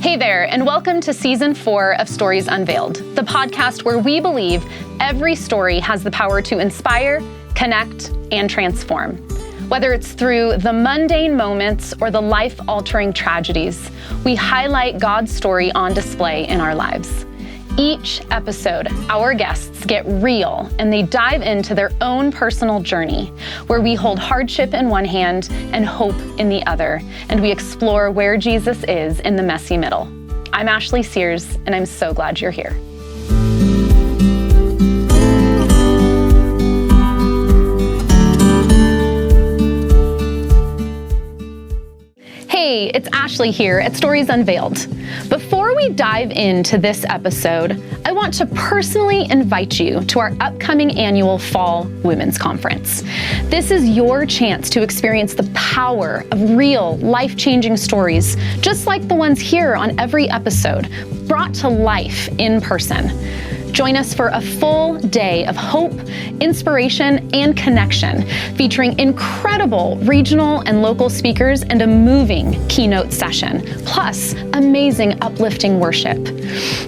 Hey there, and welcome to Season 4 of Stories Unveiled, the podcast where we believe every story has the power to inspire, connect, and transform. Whether it's through the mundane moments or the life-altering tragedies, we highlight God's story on display in our lives. Each episode, our guests get real and they dive into their own personal journey, where we hold hardship in one hand and hope in the other, and we explore where Jesus is in the messy middle. I'm Ashley Sears, and I'm so glad you're here. Hey, it's Ashley here at Stories Unveiled. Before we dive into this episode, I want to personally invite you to our upcoming annual Fall Women's Conference. This is your chance to experience the power of real, life-changing stories, just like the ones here on every episode, brought to life in person. Join us for a full day of hope, inspiration, and connection, featuring incredible regional and local speakers and a moving keynote session, plus amazing uplifting worship.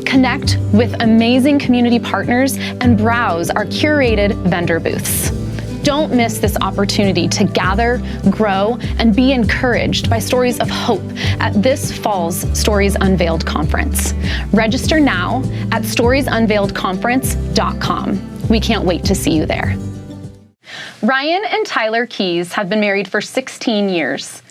Connect with amazing community partners and browse our curated vendor booths. Don't miss this opportunity to gather, grow, and be encouraged by stories of hope at this fall's Stories Unveiled conference. Register now at storiesunveiledconference.com. We can't wait to see you there. Rian and Tyler Keyes have been married for 16 years.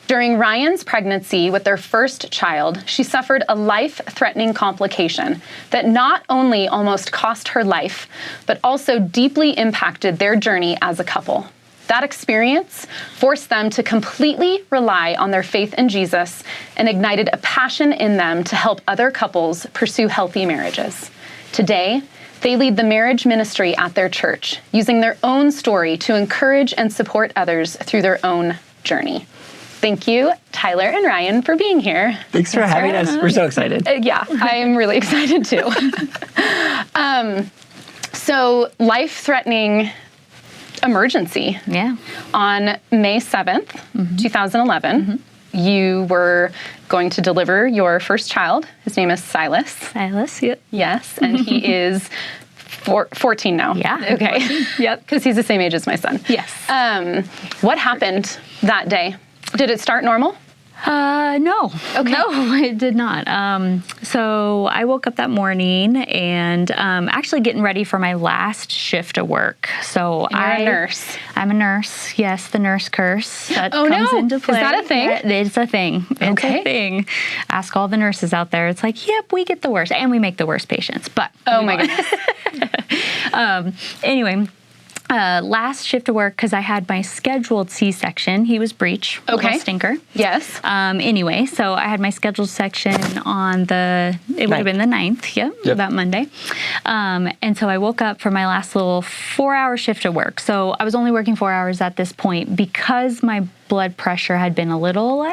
During Rian's pregnancy with their first child, she suffered a life-threatening complication that not only almost cost her life, but also deeply impacted their journey as a couple. That experience forced them to completely rely on their faith in Jesus and ignited a passion in them to help other couples pursue healthy marriages. Today, they lead the marriage ministry at their church, using their own story to encourage and support others through their own journey. Thank you, Tyler and Rian, for being here. Thanks for having us. We're so excited. Yeah, I'm really excited too. So, life-threatening emergency. Yeah. On May 7th, 2011, you were going to deliver your first child. His name is Silas. Silas, yep. Yes, and he is 14 now. Yeah. Okay. 14. Yep, because he's the same age as my son. Yes. What happened that day? Did it start normal? No. Okay. No, it did not. So I woke up that morning and actually getting ready for my last shift of work. So You're a nurse. I'm a nurse. Yes, the nurse curse that comes into play. Is that a thing? It's a thing. It's a thing. Ask all the nurses out there. It's like, yep, we get the worst, and we make the worst patients. But oh my goodness. Anyway. Last shift of work, because I had my scheduled C-section. He was breech. Okay. Little stinker. Yes. Anyway, so I had my scheduled section on it would have been the 9th, yep. That Monday. And so I woke up for my last little 4-hour shift of work. So I was only working 4 hours at this point because my blood pressure had been a little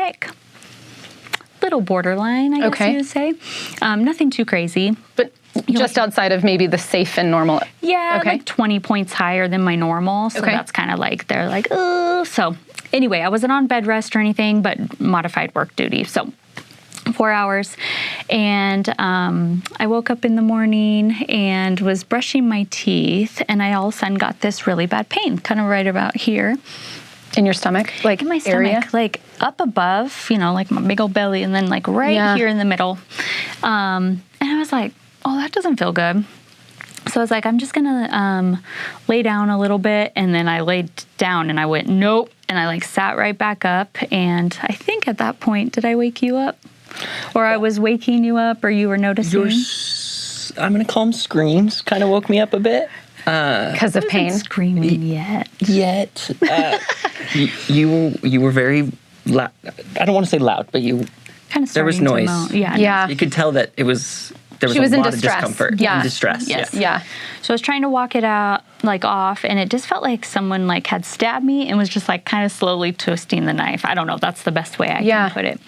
borderline, I guess you would say. Nothing too crazy. But just outside of maybe the safe and normal. Yeah, like 20 points higher than my normal. So that's kind of like, they're like, oh. So anyway, I wasn't on bed rest or anything, but modified work duty. So 4 hours. And I woke up in the morning and was brushing my teeth. And I all of a sudden got this really bad pain, kind of right about here. In your stomach? Like in my stomach, area? like up above, like my big old belly, and then like right here in the middle. And I was like, oh, that doesn't feel good. So I was like, I'm just gonna lay down a little bit. And then I laid down and I went, nope. And I like sat right back up. And I think at that point, did I wake you up? Or I was waking you up, or you were noticing? I'm gonna call them screams. Kind of woke me up a bit. Because of pain? Screaming yet. You were very loud. I don't want to say loud, but you kind of there was noise. Yeah. You could tell that there was she was a in lot distress. of discomfort. Yeah. In distress. Yes. Yeah. So I was trying to walk it out, like off, and it just felt like someone like had stabbed me and was just like kind of slowly twisting the knife. I don't know if that's the best way I can put it.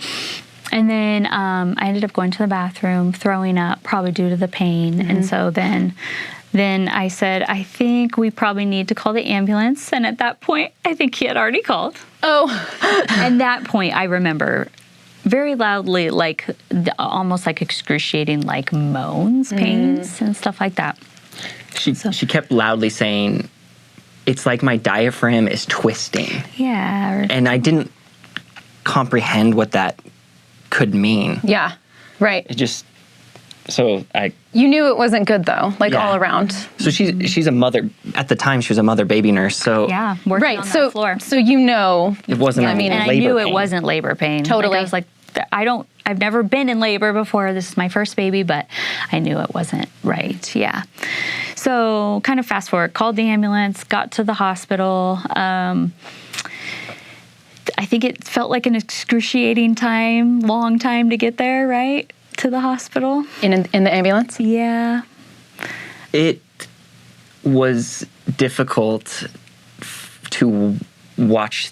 And then I ended up going to the bathroom, throwing up, probably due to the pain. And so then I said, I think we probably need to call the ambulance. And at that point, I think he had already called. Oh. At that point, I remember very loudly, like almost like excruciating, like moans, pains, and stuff like that. She kept loudly saying, "It's like my diaphragm is twisting." Yeah. And I didn't comprehend what that could mean. Yeah. Right. It just, so I... You knew it wasn't good though, like Yeah. all around. So she's a mother, at the time she was a mother baby nurse, so... Yeah, working on that floor. So you know. It wasn't I mean, And I labor knew pain. it wasn't labor pain. Totally. Like, I was like, I've never been in labor before. This is my first baby, but I knew it wasn't right. Yeah. So kind of fast forward, called the ambulance, got to the hospital. I think it felt like an excruciating long time to get there, right? To the hospital. In the ambulance? Yeah. It was difficult to watch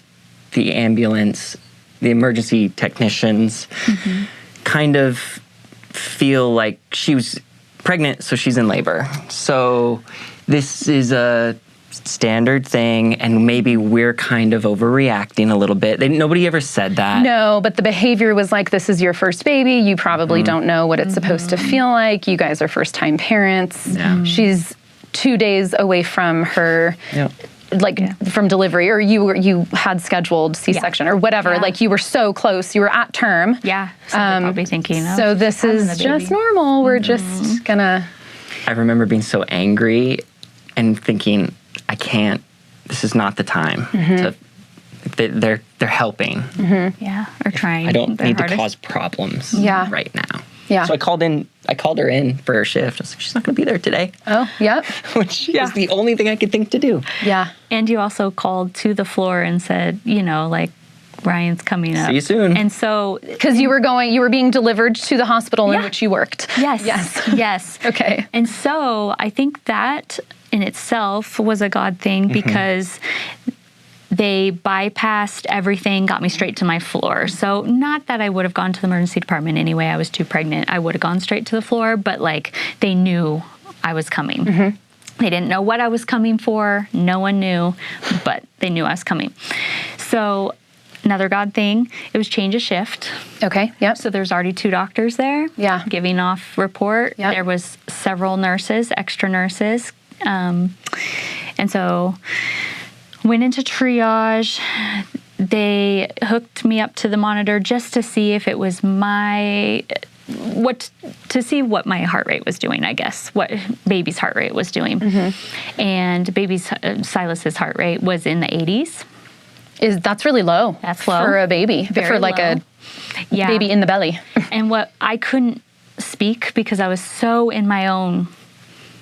the ambulance, the emergency technicians, kind of feel like she was pregnant, so she's in labor. So this is a standard thing, and maybe we're kind of overreacting a little bit. Nobody ever said that. No, but the behavior was like, this is your first baby. You probably don't know what it's supposed to feel like. You guys are first-time parents. Yeah. She's 2 days away from her, from delivery, or you had scheduled C-section or whatever. Yeah. Like you were so close. You were at term. Yeah. So they're probably thinking, oh, So this having is the just baby. normal. We're just gonna... I remember being so angry and thinking, I can't, this is not the time to... They're helping. Yeah, or trying. I don't their need to hardest. cause problems right now. Yeah. So I called her in for her shift. I was like, she's not going to be there today. Oh, yep. Which is the only thing I could think to do. Yeah. And you also called to the floor and said, like, Ryan's coming up. See you soon. And so, Because you were being delivered to the hospital in Yeah. which you worked. yes. Yes. Okay. And so I think that in itself was a God thing because they bypassed everything, got me straight to my floor. So not that I would have gone to the emergency department anyway. I was too pregnant. I would have gone straight to the floor, but like they knew I was coming. They didn't know what I was coming for. No one knew, but they knew I was coming. So another God thing, it was change of shift. Okay. Yep. So there's already 2 doctors there Yeah. giving off report. Yep. There was several nurses, extra nurses. And so went into triage. They hooked me up to the monitor just to see if it was to see what my heart rate was doing, I guess, what baby's heart rate was doing. And baby's Silas's heart rate was in the 80s. That's really low. That's low. For a baby. Very for like low. a baby in the belly. And what I couldn't speak because I was so in my own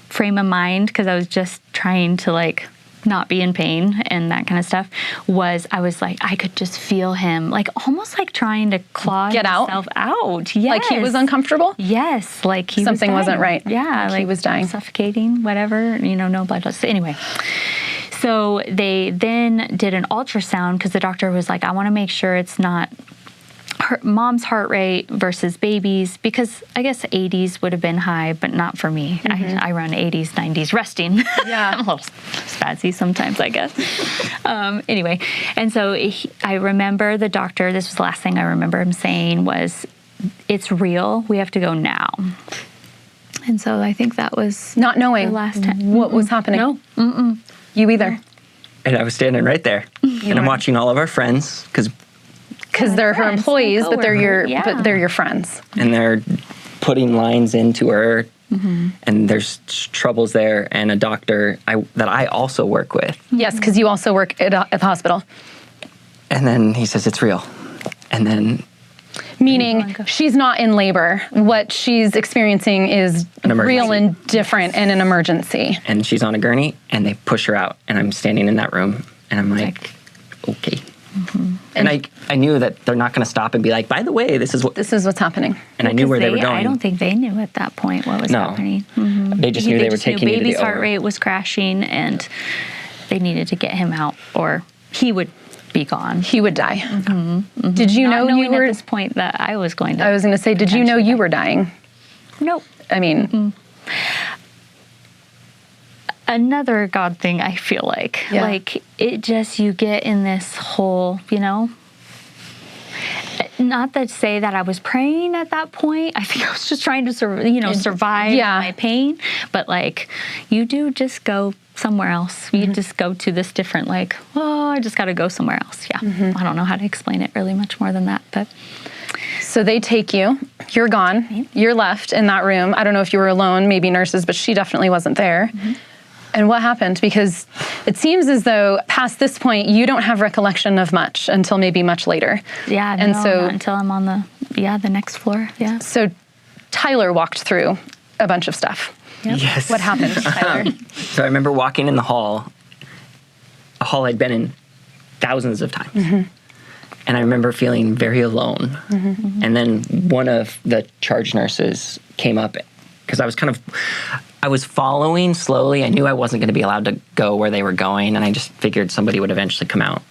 frame of mind because I was just trying to like not be in pain and that kind of stuff I was like, I could just feel him like almost like trying to claw Get out? himself out. Yes. Like he was uncomfortable? Yes. Like he Something was dying. wasn't right. Yeah. Like he was dying. Suffocating, whatever, no blood loss. Anyway. So they then did an ultrasound because the doctor was like, I want to make sure it's not mom's heart rate versus baby's, because I guess 80s would have been high, but not for me. I run 80s, 90s resting. Yeah. I'm a little spazzy sometimes, I guess. Anyway, and so I remember the doctor, this was the last thing I remember him saying was, it's real, we have to go now. And so I think that was Not knowing the last time. what was happening. No. You either. And I was standing right there. And I'm watching all of our friends, because They're her friends, employees, my but coworker. but they're your friends. and they're putting lines into her, and there's troubles there, and a doctor that I also work with. Yes, because you also work at the hospital. And then he says, it's real. And then Meaning she's not in labor. What she's experiencing is An emergency. real and different and an emergency. and she's on a gurney, and they push her out, and I'm standing in that room, and I'm like, okay. And I knew that they're not going to stop and be like, by the way, this is what's happening. And I knew where they were going. I don't think they knew at that point what was happening. They just knew they were taking me to the baby's heart OR. rate was crashing, and they needed to get him out, or he would be gone. He would die. Did you Not know you knowing were? at this point that I was going to. I was going to say, did you know you were dying? Nope. I mean, Another God thing, I feel like. Like, it just, you get in this whole, not to say that I was praying at that point. I think I was just trying to survive my pain. But like, you do just go somewhere else. You just go to this different, like, oh, I just got to go somewhere else. Yeah. I don't know how to explain it really much more than that, but. So they take you, you're gone, you're left in that room. I don't know if you were alone, maybe nurses, but she definitely wasn't there. And what happened? Because it seems as though past this point, you don't have recollection of much until maybe much later. Yeah, and no, so not until I'm on the next floor. Yeah. So Tyler walked through a bunch of stuff. Yep. Yes. What happened, Tyler? So I remember walking in the hall, a hall I'd been in thousands of times. And I remember feeling very alone. And then one of the charge nurses came up because I was following slowly. I knew I wasn't going to be allowed to go where they were going, and I just figured somebody would eventually come out.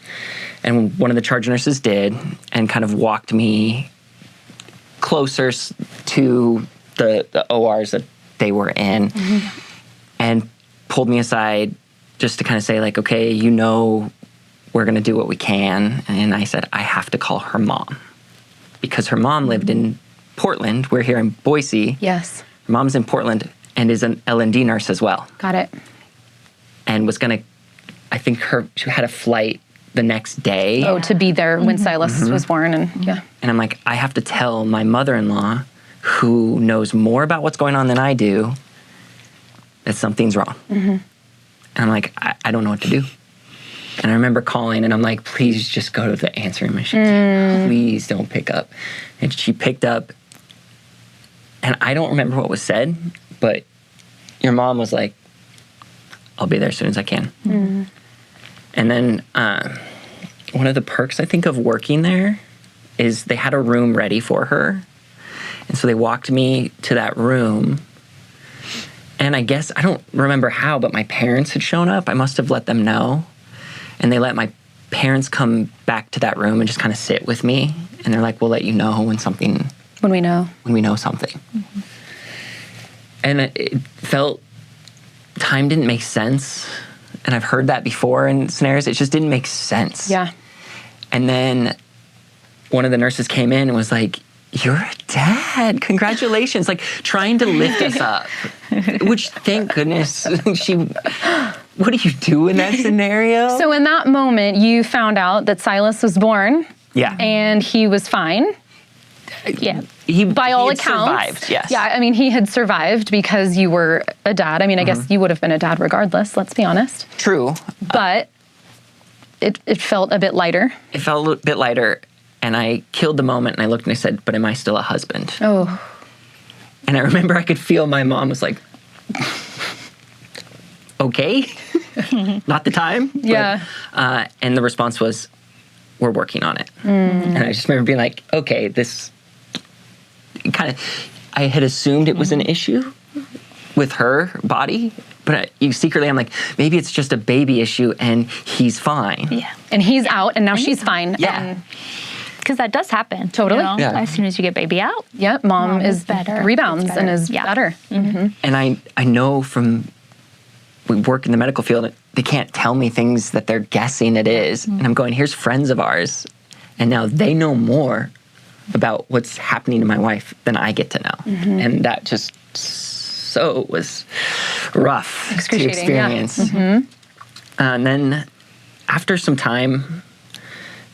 And one of the charge nurses did, and kind of walked me closer to the ORs that they were in, and pulled me aside just to kind of say, like, okay, we're going to do what we can. And I said, I have to call her mom, because her mom lived in Portland. We're here in Boise. Yes. Her mom's in Portland and is an L&D nurse as well. Got it. And was going to, I think she had a flight the next day. Oh, to be there when Silas was born. And And I'm like, I have to tell my mother-in-law, who knows more about what's going on than I do, that something's wrong. And I'm like, I don't know what to do. And I remember calling, and I'm like, please just go to the answering machine. Please don't pick up. And she picked up, and I don't remember what was said, but your mom was like, I'll be there as soon as I can. And then one of the perks, I think, of working there is they had a room ready for her. And so they walked me to that room. And I guess, I don't remember how, but my parents had shown up. I must have let them know. And they let my parents come back to that room and just kind of sit with me. And they're like, we'll let you know when we know something. And it felt, time didn't make sense. And I've heard that before in scenarios. It just didn't make sense. Yeah. And then one of the nurses came in and was like, you're a dad. Congratulations. Like, trying to lift us up. Which, thank goodness, what do you do in that scenario? So in that moment, you found out that Silas was born. Yeah. And he was fine. Yeah. By all accounts. Survived, yes. Yeah, I mean, he had survived because you were a dad. I mean, I guess you would have been a dad regardless, let's be honest. True. But it felt a bit lighter. It felt a bit lighter. And I killed the moment, and I looked and I said, but am I still a husband? Oh. And I remember I could feel my mom was like, okay, not the time. Yeah. But, and the response was, we're working on it. And I just remember being like, okay, this kind of, I had assumed it was an issue with her body, but secretly I'm like, maybe it's just a baby issue and he's fine. Yeah. And he's out, and now she's fine. Yeah. Because that does happen. Totally. Yeah. As soon as you get baby out. Yeah, mom is better. rebounds It's better. and is Yeah. better. And I know from, we work in the medical field, they can't tell me things that they're guessing it is. And I'm going, here's friends of ours, and now they know more about what's happening to my wife than I get to know. And that just was rough to experience. And then after some time,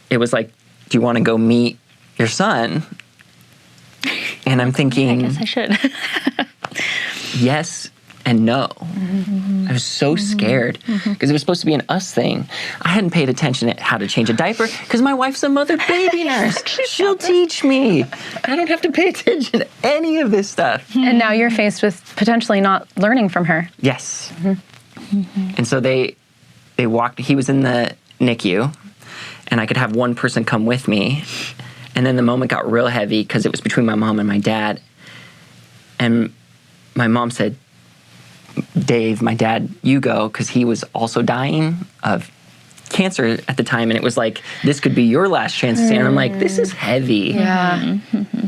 it was like, do you want to go meet your son? And I'm thinking, I guess I should. yes and no. I was so scared because it was supposed to be an us thing. I hadn't paid attention at how to change a diaper because my wife's a mother baby nurse. She'll teach me. I don't have to pay attention to any of this stuff. And now you're faced with potentially not learning from her. Yes. And so they walked, he was in the NICU, and I could have one person come with me. And then the moment got real heavy because it was between my mom and my dad. And my mom said, Dave, my dad, you go, because he was also dying of cancer at the time. And it was like, this could be your last chance to stand. And I'm like, this is heavy. Yeah.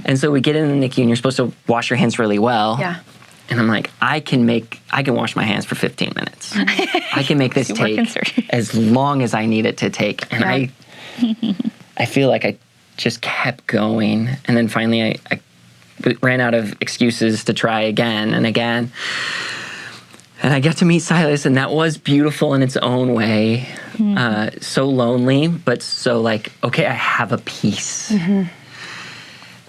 And so we get in the NICU, and you're supposed to wash your hands really well. Yeah. And I'm like, I can wash my hands for 15 minutes. I can make this take as long as I need it to take. And I feel like I just kept going. And then finally I ran out of excuses to try again and again. And I got to meet Silas, and that was beautiful in its own way. So lonely, but so like, okay, I have a peace. And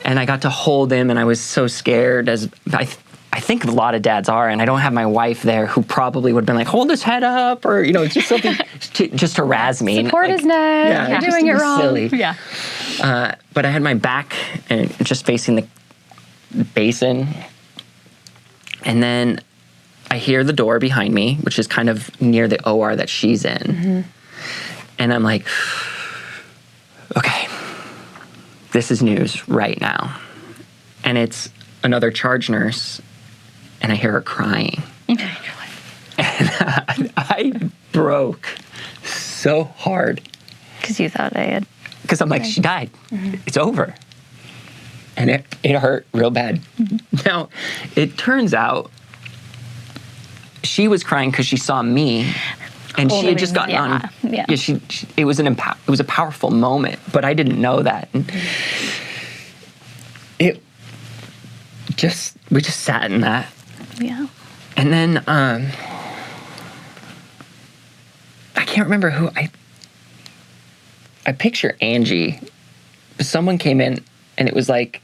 I got to hold him, and I was so scared, as I think a lot of dads are, and I don't have my wife there who probably would have been like, hold his head up, or, just something just to razz me. Support his neck. Yeah, You're doing it wrong. Silly. Yeah. But I had my back and just facing the basin. And then I hear the door behind me, which is kind of near the OR that she's in. And I'm like, okay, this is news right now. And it's another charge nurse, and I hear her crying. And I broke so hard. Because you thought I had. Because I'm like, she died. It's over. And it hurt real bad. Now, it turns out she was crying because she saw me, and she had just gotten on. Yeah. It was a powerful moment, but I didn't know that. And we just sat in that. Yeah. And then I can't remember who I picture Angie. Someone came in, and it was like,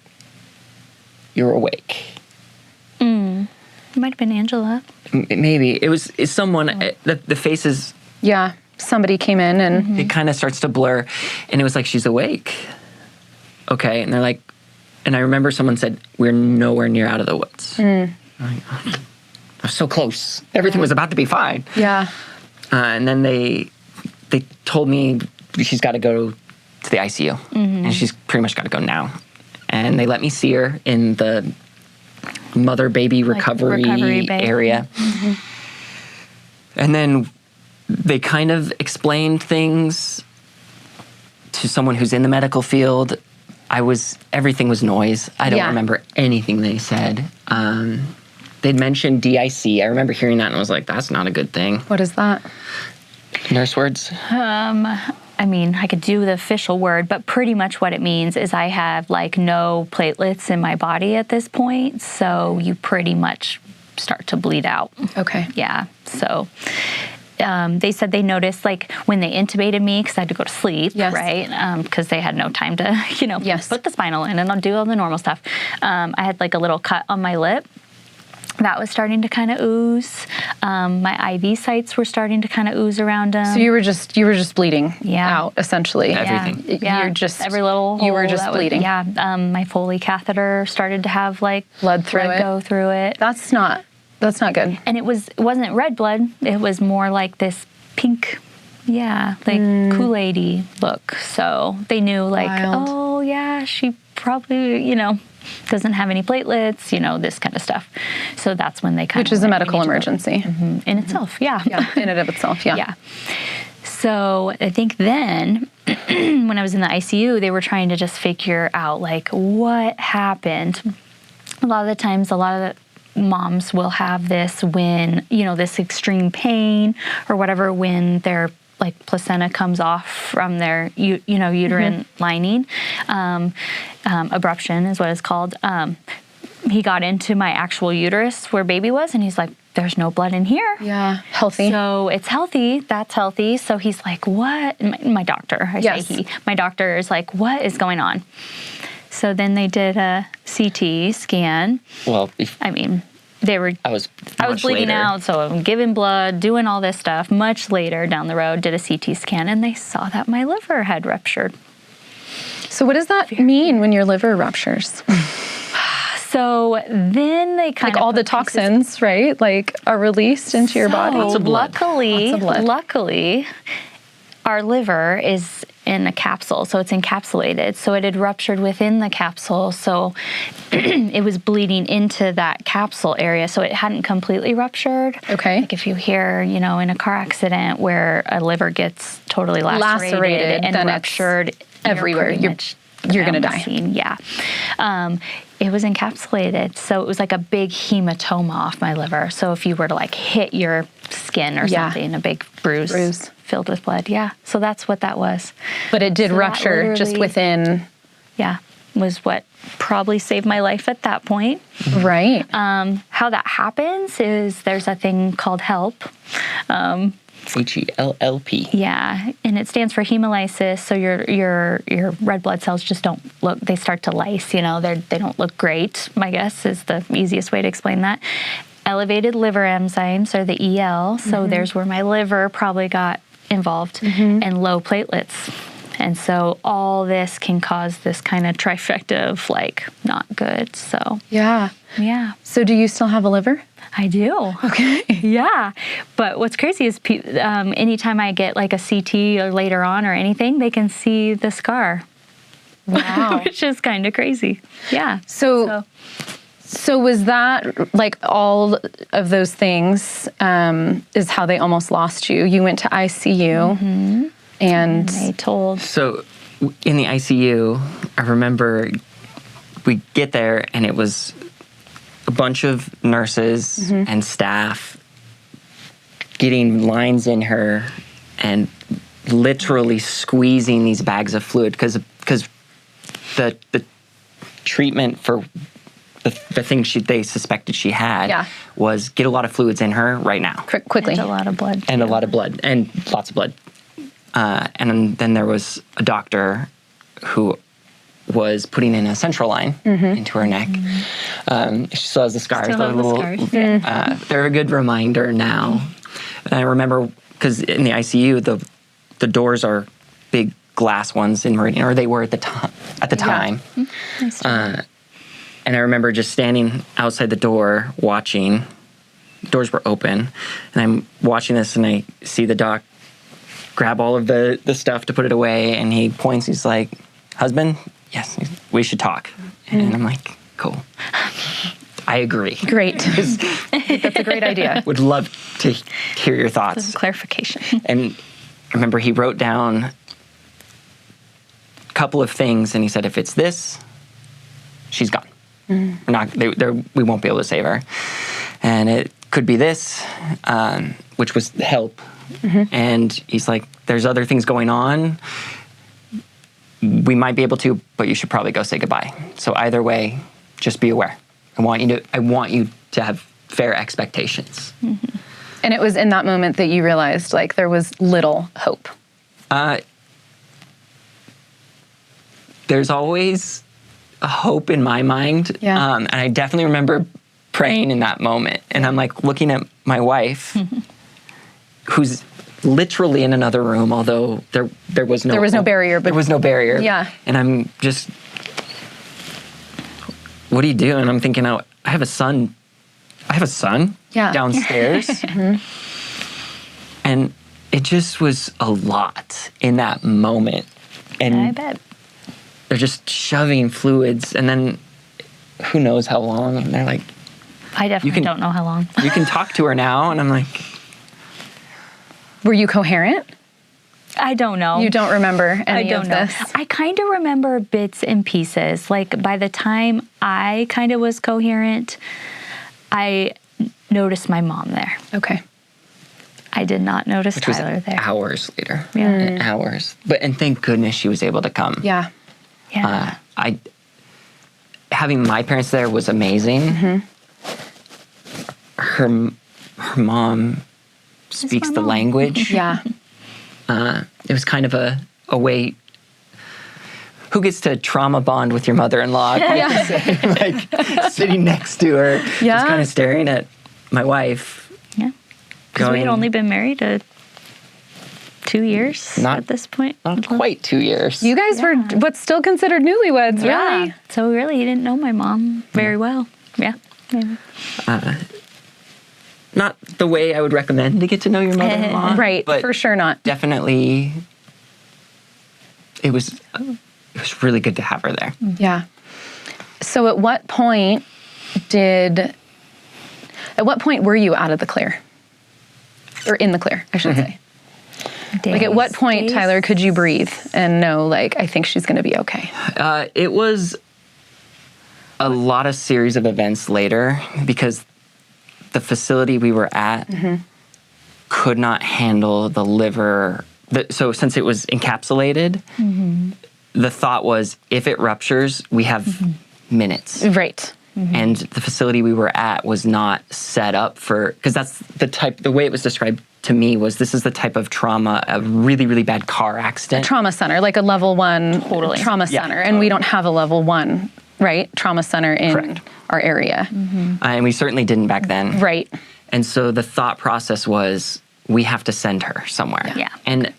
you're awake. It might have been Angela. Maybe. It's someone, the faces. Yeah, somebody came in and... It kind of starts to blur, and it was like, she's awake. Okay, and they're like, and I remember someone said, we're nowhere near out of the woods. I'm like, I was so close. Everything was about to be fine. Yeah. And then they told me she's got to go to the ICU, and she's pretty much got to go now. And they let me see her in the mother-baby recovery area. And then they kind of explained things to someone who's in the medical field. Everything was noise. I don't remember anything they said. They'd mentioned DIC. I remember hearing that, and I was like, that's not a good thing. What is that? Nurse words? I mean, I could do the official word, but pretty much what it means is I have like no platelets in my body at this point, so you pretty much start to bleed out. Okay. Yeah, so they said they noticed like when they intubated me, because I had to go to sleep, right? Because they had no time to, put the spinal in and I'll do all the normal stuff. I had like a little cut on my lip. That was starting to kind of ooze. My IV sites were starting to kind of ooze around them. So you were just bleeding out, essentially. Everything. Yeah. You're just every little hole. You were just bleeding. My Foley catheter started to have like blood go through it. That's not good. And it wasn't red blood. It was more like this pink, Kool-Aid-y look. So they knew like, oh yeah, she probably, doesn't have any platelets, this kind of stuff. So that's when they kind of... Which is a medical emergency. In itself, yeah. In and of itself, yeah. Yeah. So I think then, when I was in the ICU, they were trying to just figure out, like, what happened. A lot of the times, a lot of the moms will have this when, this extreme pain or whatever, when their like placenta comes off from their, uterine lining. Abruption is what it's called. He got into my actual uterus where baby was, and he's like, there's no blood in here. Yeah, healthy. So it's healthy. That's healthy. So he's like, what? My doctor, my doctor is like, what is going on? So then they did a CT scan. Well, I was bleeding out, so I'm giving blood, doing all this stuff. Much later down the road, did a CT scan, and they saw that my liver had ruptured. So what does that mean when your liver ruptures? So then they kind of... Like all the toxins, right? Like are released into your body? Lots of blood. Luckily, our liver is in a capsule, so it's encapsulated. So it had ruptured within the capsule, so it was bleeding into that capsule area, so it hadn't completely ruptured. Okay. Like if you hear, in a car accident where a liver gets totally lacerated and ruptured everywhere, you're going to die. Yeah. It was encapsulated, so it was like a big hematoma off my liver. So if you were to like hit your skin or something, a big bruise filled with blood. Yeah. So that's what that was. But it did rupture just within yeah, was what probably saved my life at that point. Right. How that happens is there's a thing called HELP. HELLP. Yeah, and it stands for hemolysis. So your red blood cells just don't look. They start to lyse. You know, they don't look great. I guess is the easiest way to explain that. Elevated liver enzymes are the EL. So there's where my liver probably got involved, and low platelets. And so all this can cause this kind of trifecta of like not good. So Yeah. yeah. So do you still have a liver? I do. Okay. Yeah. But what's crazy is anytime I get like a CT or later on or anything, they can see the scar. Wow. Which is kind of crazy. Yeah. So was that like all of those things is how they almost lost you? You went to ICU and they told. So in the ICU, I remember we get there and it was a bunch of nurses and staff getting lines in her and literally squeezing these bags of fluid because the treatment for the thing they suspected she had was get a lot of fluids in her right now. quickly. And a lot of blood. And a lot of blood. And lots of blood. And then there was a doctor who was putting in a central line into her neck. She still has the scars. Still have the scars. They're a good reminder now. And I remember, because in the ICU, the doors are big glass ones in Meridian, or they were at the time. And I remember just standing outside the door watching. Doors were open. And I'm watching this and I see the doc grab all of the stuff to put it away. And he points, he's like, husband, yes, we should talk. And I'm like, cool. I agree. Great. That's a great idea. Would love to hear your thoughts. Some clarification. And I remember he wrote down a couple of things and he said, if it's this, she's gone. We won't be able to save her. And it could be this, which was HELP. And he's like, there's other things going on. We might be able to, but you should probably go say goodbye. So either way, just be aware. I want you to have fair expectations. And it was in that moment that you realized like there was little hope. There's always a hope in my mind. Yeah. And I definitely remember praying in that moment. And I'm like looking at my wife, who's literally in another room, although there was no barrier. There was no barrier. Yeah. And I'm just, what do you do? And I'm thinking, I have a son downstairs. And it just was a lot in that moment. And I bet. they're just shoving fluids, and then who knows how long. And they're like, I definitely don't know how long. you can talk to her now. And I'm like, Were you coherent? I don't know. You don't remember any of this? I kind of remember bits and pieces. Like by the time I kind of was coherent, I noticed my mom there. Okay. I did not notice which Tyler was there. hours later. Yeah. Hours. And thank goodness she was able to come. Yeah. Yeah. Having my parents there was amazing. Her mom speaks the language. Yeah. It was kind of a way. Who gets to trauma bond with your mother-in-law? Like sitting next to her, just kind of staring at my wife. Yeah. Because we had only been married 2 years at this point. Not quite 2 years. You guys were what's still considered newlyweds, really? So really, he didn't know my mom very well. Yeah. Not the way I would recommend to get to know your mother-in-law. Right, but for sure not. Definitely, it was really good to have her there. Yeah. So at what point were you out of the clear? Or in the clear, I should say. Like at what point, Tyler, could you breathe and know, like, I think she's going to be okay? It was a lot of series of events later because the facility we were at could not handle the liver. So since it was encapsulated, the thought was, if it ruptures, we have minutes. Right. And the facility we were at was not set up for, because that's the way it was described to me was, this is the type of trauma, a really, really bad car accident. A trauma center, like a level 1 trauma center. And we don't have a level 1, right, trauma center in our area. And we certainly didn't back then. Right. And so the thought process was, we have to send her somewhere. Yeah. And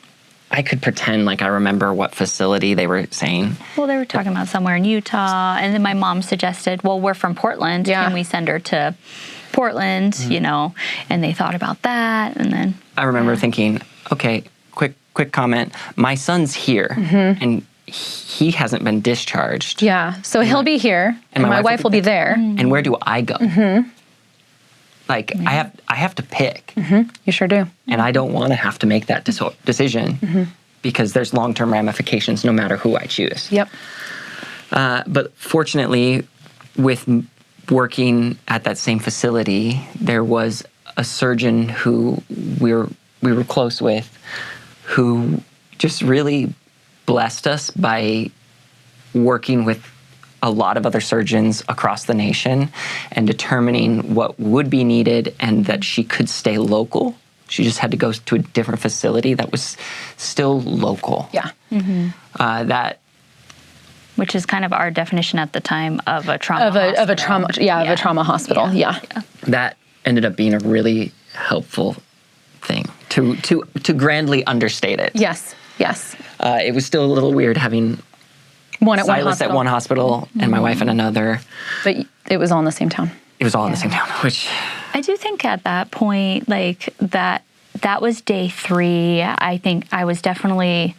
I could pretend like I remember what facility they were saying. Well, they were talking about somewhere in Utah. And then my mom suggested, well, we're from Portland. Yeah. Can we send her to Portland, you know? And they thought about that. And then I remember thinking, okay, quick comment. My son's here, and he hasn't been discharged. Yeah. So he'll be here, and my wife will be there. And where do I go? Like, I have to pick. You sure do. And I don't want to have to make that decision because there's long-term ramifications no matter who I choose. Yep. But fortunately, with working at that same facility, there was a surgeon who we were close with, who just really blessed us by working with a lot of other surgeons across the nation and determining what would be needed, and that she could stay local. She just had to go to a different facility that was still local. Yeah. which is kind of our definition at the time of a trauma of a trauma hospital. Yeah. That ended up being a really helpful thing to grandly understate it. Yes. Yes. It was still a little weird having Silas at one hospital and my wife in another. But it was all in the same town. It was all in the same town, which I do think at that point, like that was day 3. I think I was definitely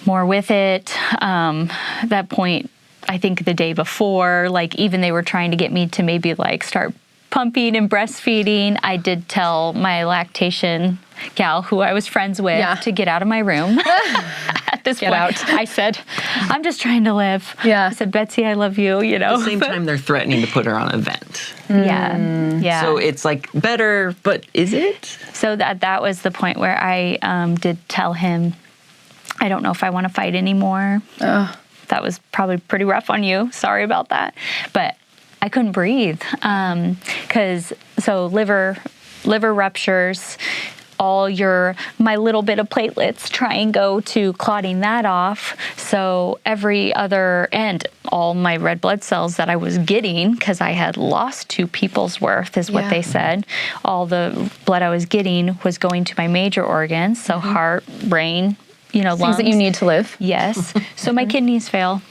more with it. That point, I think the day before, like even they were trying to get me to maybe like start pumping and breastfeeding. I did tell my lactation gal who I was friends with to get out of my room. At this point, I said, I'm just trying to live. Yeah. I said, Betsy, I love you, you know. at the same time, they're threatening to put her on a vent. Yeah. Yeah. So it's like better, but is it? So that was the point where I did tell him, I don't know if I want to fight anymore. That was probably pretty rough on you. Sorry about that. But I couldn't breathe because liver ruptures, my little bit of platelets try and go to clotting that off. So every other end, all my red blood cells that I was getting, because I had lost 2 people's worth is what they said. All the blood I was getting was going to my major organs. So heart, brain, lungs. Things that you need to live. Yes. So my kidneys fail.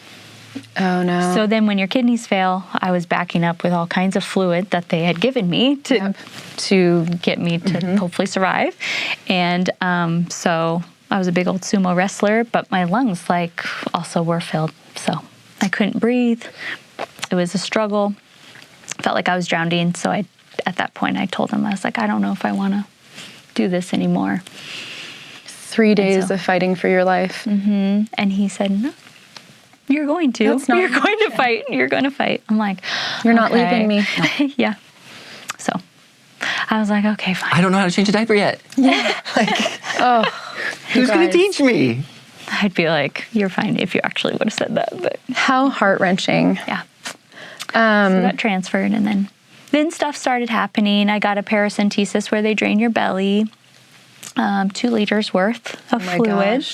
Oh, no. So then when your kidneys fail, I was backing up with all kinds of fluid that they had given me to get me to hopefully survive. And so I was a big old sumo wrestler, but my lungs also were filled. So I couldn't breathe. It was a struggle. Felt like I was drowning. So at that point, I told him, I was like, I don't know if I want to do this anymore. 3 days of fighting for your life. Mm-hmm. And he said, no. You're going to. You're going to fight. You're going to fight. I'm like, you're not leaving me. Yeah. So I was like, okay, fine. I don't know how to change a diaper yet. Yeah. Who's going to teach me? I'd be like, you're fine if you actually would have said that. But how heart-wrenching. Yeah. So that transferred, and then stuff started happening. I got a paracentesis where they drain your belly. 2 liters worth of fluid.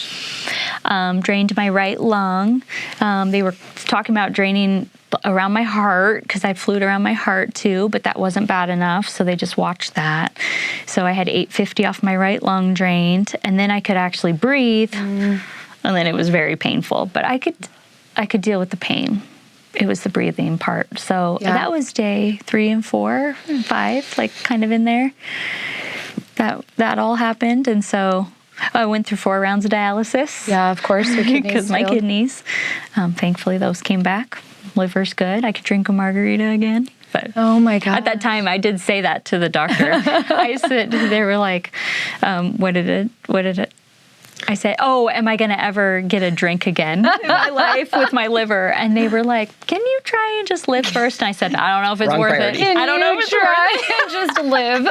Drained my right lung. They were talking about draining around my heart because I had fluid around my heart too, but that wasn't bad enough. So they just watched that. So I had 850 off my right lung drained, and then I could actually breathe. And then it was very painful, but I could deal with the pain. It was the breathing part. So that was day 3 and 4 and 5, like kind of in there. That all happened, and so I went through 4 rounds of dialysis. Yeah, of course, because my kidneys. Thankfully, those came back. Liver's good. I could drink a margarita again. But oh my God! At that time, I did say that to the doctor. I said they were like, "What did it I say, oh, am I going to ever get a drink again in my life with my liver? And they were like, can you try and just live first? And I said, I don't know if it's Wrong worth priority. it. I don't know if it's worth it. Just live.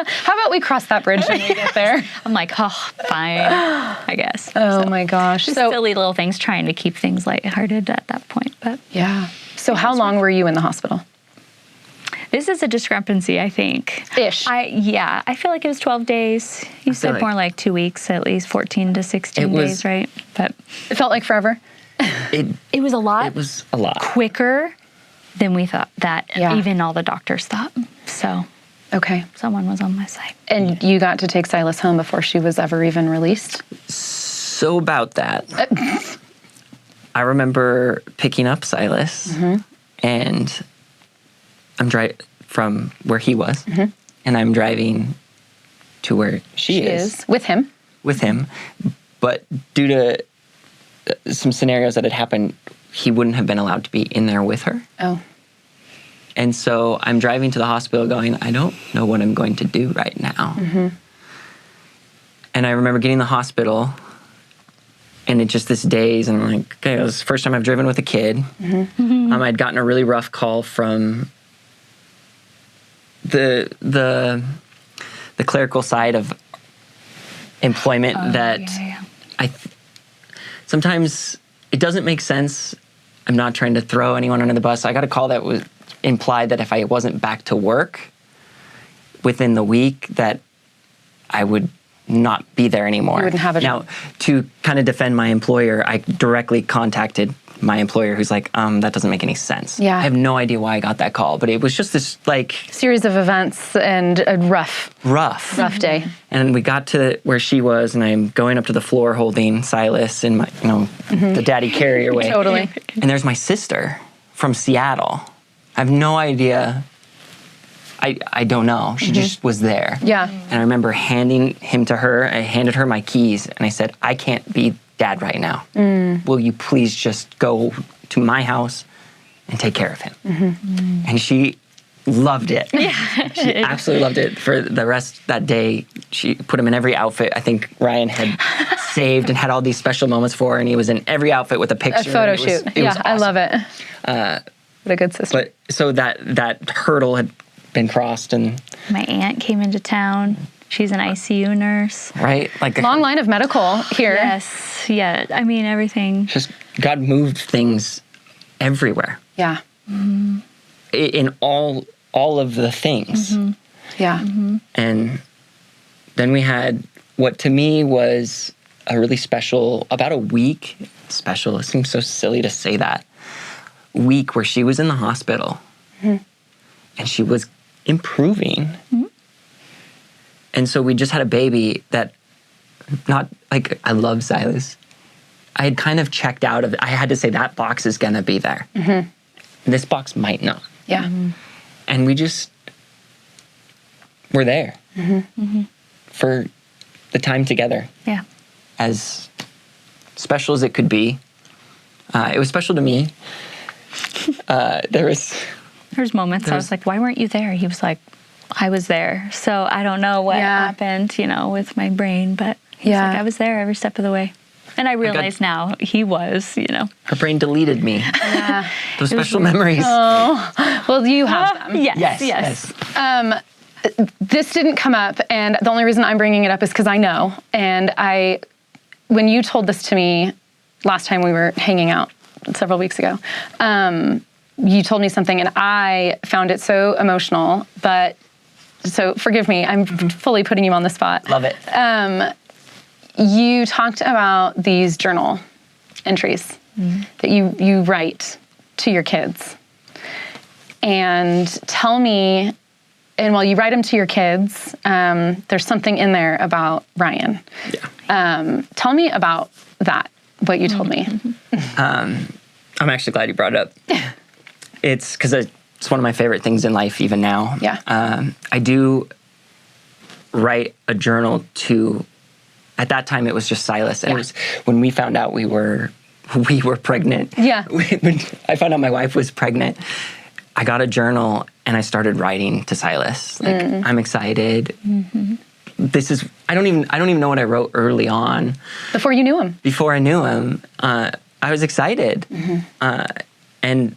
How about we cross that bridge when we get there? I'm like, oh, fine, I guess. Oh my gosh. Just silly little things, trying to keep things lighthearted at that point. But yeah. So how long were you in the hospital? this is a discrepancy, I think. Ish. I feel like it was 12 days. You said more like 2 weeks, at least 14 to 16 days, right? But it felt like forever. It was a lot. It was a lot quicker than we thought. Even all the doctors thought. So okay, someone was on my side. And you got to take Silas home before she was ever even released? So about that, I remember picking up Silas, and I'm driving from where he was, and I'm driving to where she is. With him. With him. But due to some scenarios that had happened, he wouldn't have been allowed to be in there with her. Oh. And so I'm driving to the hospital going, I don't know what I'm going to do right now. And I remember getting to the hospital, and it's just this daze, and I'm like, okay, it was the first time I've driven with a kid. I'd gotten a really rough call from the clerical side of employment sometimes it doesn't make sense. I'm not trying to throw anyone under the bus. I got a call that was implied that if I wasn't back to work within the week, that I would not be there anymore. You wouldn't have a job. Now, to kind of defend my employer, I directly contacted my employer, who's like, that doesn't make any sense. Yeah. I have no idea why I got that call, but it was just this series of events and a rough day. And we got to where she was, and I'm going up to the floor holding Silas in my, the daddy carrier way. Totally. And there's my sister from Seattle. I have no idea. I don't know. She just was there. Yeah. And I remember handing him to her. I handed her my keys, and I said, I can't be Dad right now. Will you please just go to my house and take care of him? And she loved it. She absolutely loved it. For the rest that day, she put him in every outfit I think Rian had saved and had all these special moments for, and he was in every outfit with a picture. A photo shoot. It was awesome. I love it. What a good sister. But so that hurdle had been crossed, and my aunt came into town. She's an ICU nurse. Right? Like long line of medical here. Yes. Yeah. I mean, everything. Just God moved things everywhere. Yeah. In all of the things. Yeah. And then we had what to me was a really special, about a week, special, it seems so silly to say that, week where she was in the hospital and she was improving. And so we just had a baby that, not like, I love Silas. I had kind of checked out of it. I had to say that box is going to be there. This box might not. Yeah. And we just were there for the time together. Yeah. As special as it could be. It was special to me. There's moments I was like, why weren't you there? He was like, I was there. So I don't know what happened, with my brain, but he's like, I was there every step of the way. And I realize now he was, Her brain deleted me. Yeah. Those special memories. Oh, well, you have them. Yes. This didn't come up, and the only reason I'm bringing it up is because I know. And when you told this to me last time we were hanging out several weeks ago, you told me something, and I found it so emotional, so forgive me, I'm fully putting you on the spot. Love it. You talked about these journal entries that you write to your kids. And tell me, and while you write them to your kids, there's something in there about Rian. Yeah. Tell me about that, what you told me. I'm actually glad you brought it up. It's because it's one of my favorite things in life, even now. Yeah. I do write a journal to. At that time, it was just Silas, and it was when we found out we were pregnant. Yeah. When I found out my wife was pregnant, I got a journal and I started writing to Silas. Like, I'm excited. I don't even know what I wrote early on. Before you knew him. Before I knew him, I was excited. And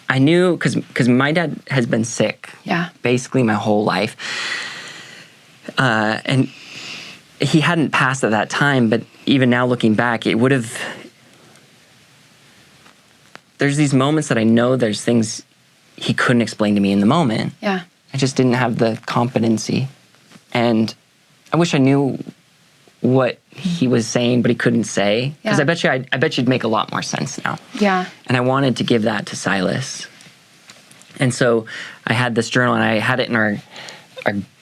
I knew, because my dad has been sick basically my whole life. And he hadn't passed at that time, but even now looking back, it would have... There's these moments that I know there's things he couldn't explain to me in the moment. Yeah. I just didn't have the competency. And I wish I knew what he was saying, but he couldn't say. Because I bet you'd make a lot more sense now. Yeah. And I wanted to give that to Silas. And so I had this journal, and I had it in our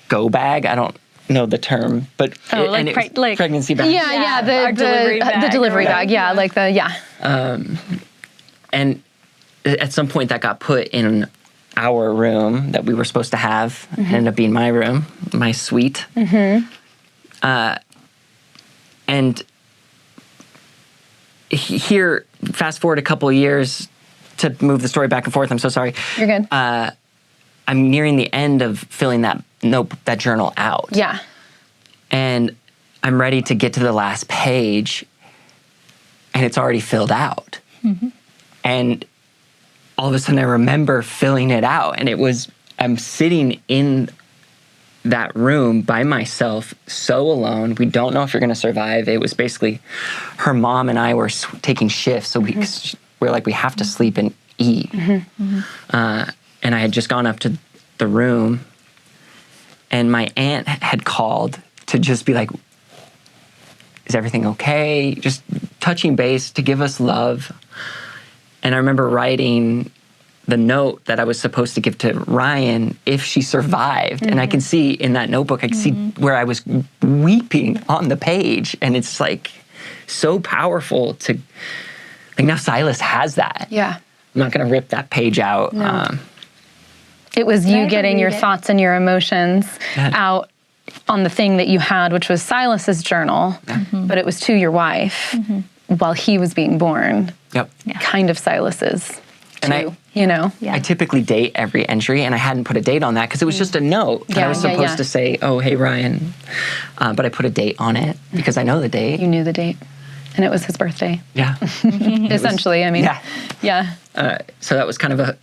go bag. I don't know the term, but pregnancy bag. Yeah, the delivery bag. The delivery bag, and at some point that got put in our room that we were supposed to have. It ended up being my room, my suite. And here, fast forward a couple of years to move the story back and forth. I'm so sorry. You're good. I'm nearing the end of filling that journal out. Yeah. And I'm ready to get to the last page, and it's already filled out. And all of a sudden I remember filling it out, and I'm sitting in that room by myself, so alone. We don't know if you're going to survive. It was basically her mom and I were taking shifts, so we're like, we have to sleep and eat. And I had just gone up to the room, and my aunt had called to just be like, is everything okay? Just touching base to give us love. And I remember writing the note that I was supposed to give to Rian if she survived. And I can see in that notebook, I can see where I was weeping on the page. And it's like so powerful to, like, now Silas has that. Yeah. I'm not going to rip that page out. No. It was you getting your thoughts and your emotions out on the thing that you had, which was Silas's journal, but it was to your wife while he was being born. Yep. Kind of Silas's too, I typically date every entry, and I hadn't put a date on that because it was just a note that I was supposed to say, oh, hey, Rian. But I put a date on it because I know the date. You knew the date. And it was his birthday. Yeah. Essentially, I mean. Yeah. So that was kind of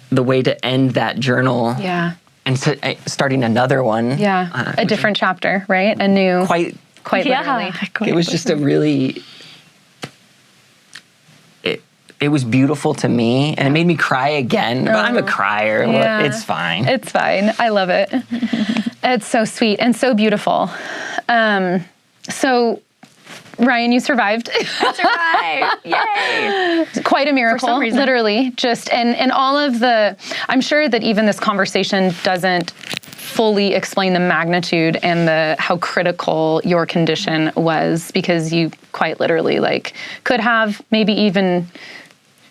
the way to end that journal. Yeah. And starting another one. Yeah. A different chapter, right? A new. Quite literally. It was just a really... It was beautiful to me, and it made me cry again. But I'm a crier. Yeah. It's fine. It's fine. I love it. It's so sweet and so beautiful. So, Rian, you survived. I survived. Yay. Quite a miracle, For some reason. literally. Just and all of the, I'm sure that even this conversation doesn't fully explain the magnitude and how critical your condition was, because you quite literally could have, maybe even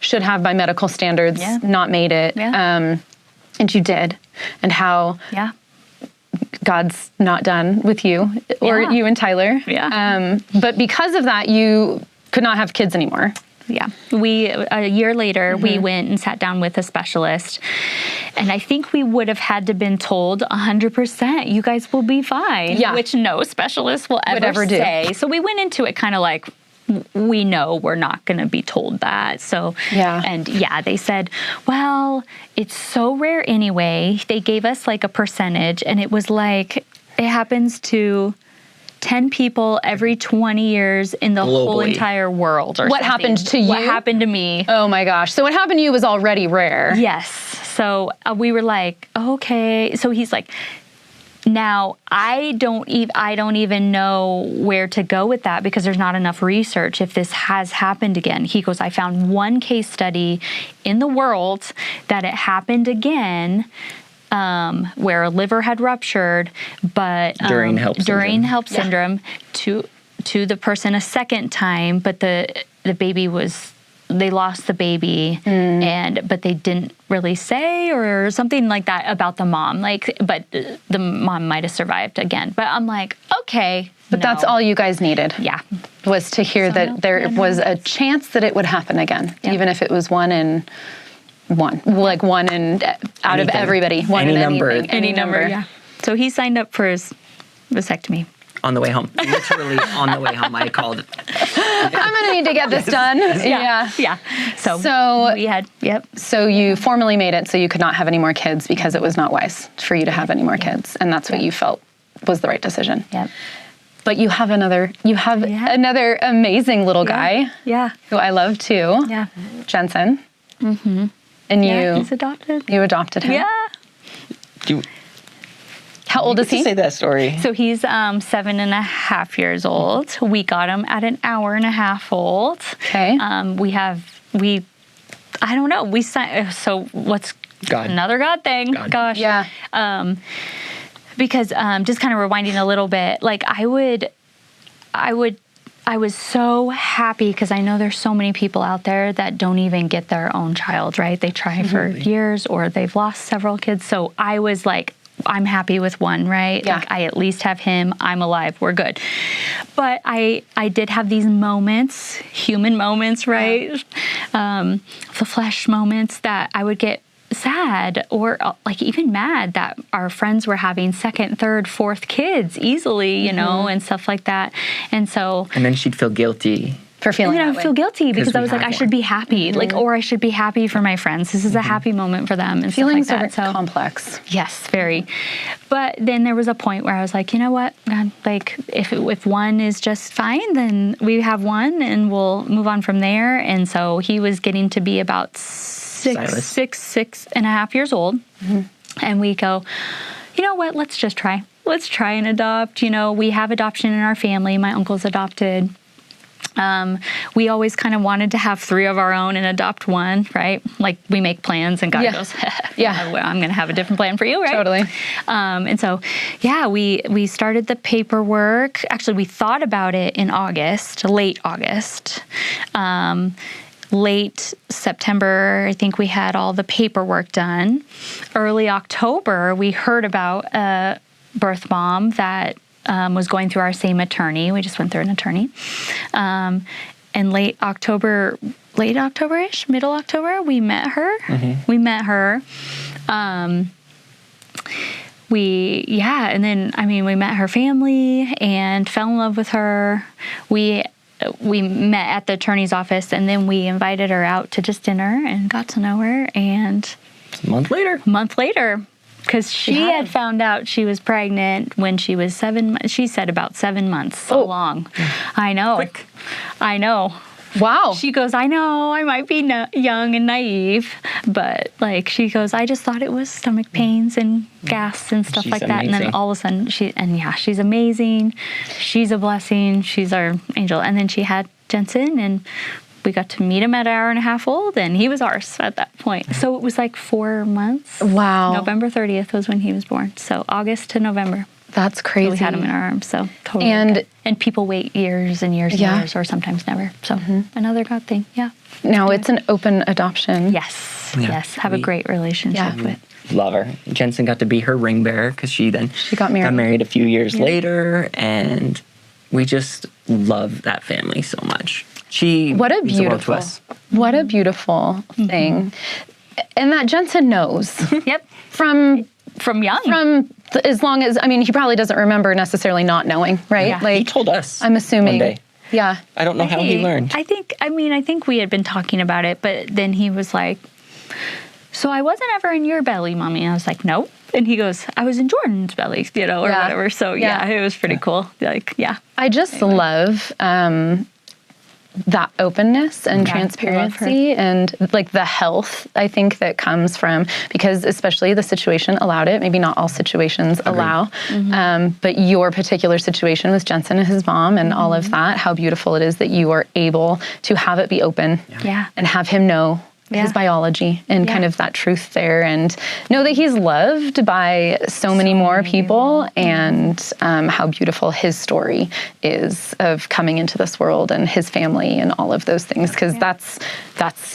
should have by medical standards not made it. And you did. And how God's not done with you or you and Tyler. But because of that, you could not have kids anymore. Yeah. A year later, we went and sat down with a specialist, and I think we would have had to been told 100%, you guys will be fine, which no specialist will ever say. So we went into it kind of like, we know we're not going to be told that. So, they said, well, it's so rare anyway. They gave us a percentage, and it was it happens to 10 people every 20 years in the whole entire world. Or what happened to you? What happened to me? Oh my gosh. So what happened to you was already rare. Yes. So we were like, okay. So he's like, now I don't even know where to go with that, because there's not enough research if this has happened again. He goes, I found one case study in the world that it happened again, where a liver had ruptured, but during HELLP syndrome to the person a second time, but the baby they lost the baby, but they didn't really say or something like that about the mom. But the mom might have survived again. But I'm like, okay. But that's all you guys needed. Yeah. Was to hear that there was a chance that it would happen again, even if it was one in out of everybody. Any number. Any number. Yeah. So he signed up for his vasectomy. On the way home. Literally on the way home, I called. I'm going to need to get this done. Yeah. So we had, So you formally made it so you could not have any more kids because it was not wise for you to have any more kids. And that's what you felt was the right decision. Yep. But you have another amazing little guy. Yeah. Who I love too. Yeah. Jensen. Mm-hmm. And he's adopted. You adopted him. Yeah. How old is he? Say that story. So he's 7.5 years old. We got him at an hour and a half old. Okay. I don't know. We signed. So what's God. Another God thing? God. Gosh. Yeah. Because just kind of rewinding a little bit, like I was so happy because I know there's so many people out there that don't even get their own child, right? They try for years or they've lost several kids. So I was like, I'm happy with one, right? Yeah. Like I at least have him. I'm alive. We're good. But I did have these moments, human moments, right? The flesh moments that I would get sad or like even mad that our friends were having second, third, fourth kids easily, you know, and stuff like that. And then she'd feel guilty. For feeling I that would way. feel guilty because we I was like, have I should be happy, like, or I should be happy for my friends. This is a happy moment for them and Feelings stuff like that. are complex. Yes, very. But then there was a point where I was like, you know what, God, like if one is just fine, then we have one and we'll move on from there. And so he was getting to be about six and a half years old. And we go, you know what, let's just try. Let's try and adopt. You know, we have adoption in our family. My uncle's adopted. We always kind of wanted to have 3 of our own and adopt one, right? Like we make plans and God goes, I'm going to have a different plan for you, right? Totally. And so, we started the paperwork. Actually, we thought about it in late August. Late September, I think we had all the paperwork done. Early October, we heard about a birth mom that was going through our same attorney. We just went through an attorney. And late October-ish, middle October, we met her. We met her. And then, we met her family and fell in love with her. We met at the attorney's office, and then we invited her out to just dinner and got to know her. And a month later, because she had found out she was pregnant when she was 7 months. She said about 7 months. So long. I know. Quick. I know. Wow. She goes, I know I might be young and naive, but like she goes, I just thought it was stomach pains and gas and stuff like that. Amazing. And then all of a sudden she's amazing. She's a blessing. She's our angel. And then she had Jensen, and we got to meet him at an hour and a half old, and he was ours at that point. So it was like 4 months. Wow. November 30th was when he was born. So August to November. That's crazy. So we had him in our arms. So totally. And people wait years and years and years, or sometimes never. So another God thing. Yeah. Now it's an open adoption. Yes. Yeah. Yes. Have a great relationship with. Love her. Jensen got to be her ring bearer because she got married a few years later, and we just love that family so much. What a beautiful thing. And that Jensen knows. Yep. From young. As long as, he probably doesn't remember necessarily not knowing, right? Yeah. Like, he told us. I'm assuming. One day. Yeah. I don't know how he learned. I think we had been talking about it, but then he was like, so I wasn't ever in your belly, Mommy. And I was like, nope. And he goes, I was in Jordan's belly, or whatever. So it was pretty cool. Like, I just love that openness and transparency and like the health, I think, that comes from, because especially the situation allowed it. Maybe not all situations allow, but your particular situation with Jensen and his mom and all of that, how beautiful it is that you are able to have it be open and have him know his biology and kind of that truth there, and know that he's loved by so many more people, and how beautiful his story is of coming into this world and his family and all of those things, because that's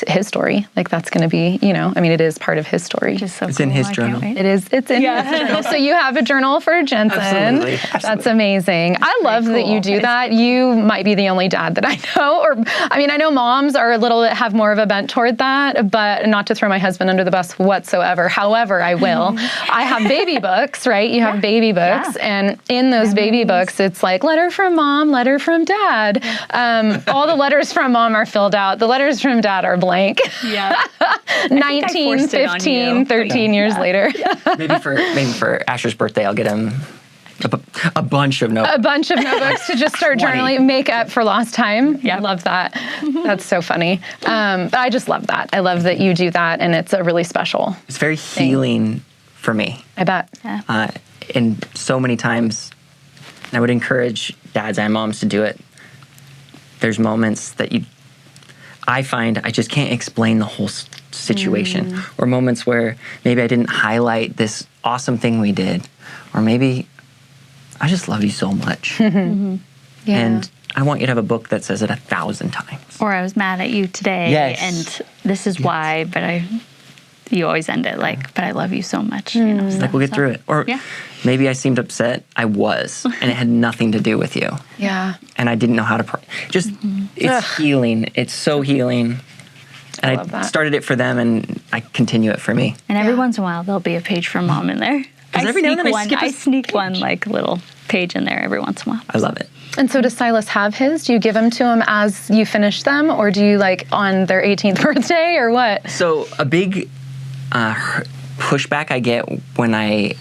his story. Like that's going to be, it is part of his story. It's in his journal. It's in his journal. So you have a journal for Jensen. Absolutely. That's amazing. I love that you do that. You might be the only dad that I know, or I know moms are have more of a bent toward that. that, but not to throw my husband under the bus whatsoever. However, I will. I have baby books, right? You have baby books, and in those baby books, it's like letter from mom, letter from dad. All the letters from mom are filled out. The letters from dad are blank. Yeah. 19, 15, 13 years later. Maybe for Asher's birthday, I'll get him a bunch of notebooks. A bunch of notebooks to just start 20. journaling, make up for lost time. Yeah, I love that. That's so funny. But I just love that. I love that you do that, and it's a really special. It's very healing for me. I bet. Yeah. And so many times, I would encourage dads and moms to do it. There's moments that I find I just can't explain the whole situation, or moments where maybe I didn't highlight this awesome thing we did, or maybe I just love you so much. And I want you to have a book that says it 1,000 times. Or I was mad at you today, and this is why, but you always end it like, but I love you so much. You know, Like, we'll get through it. Or maybe I seemed upset. I was, and it had nothing to do with you. Yeah. And I didn't know how to pray. Just, it's healing. It's so healing. And love I that. started it for them, and I continue it for me. And every once in a while, there'll be a page from mom in there. Every now and then I sneak one like little page in there every once in a while. I love it. And so does Silas have his? Do you give them to him as you finish them, or do you like on their 18th birthday, or what? So a big pushback I get when I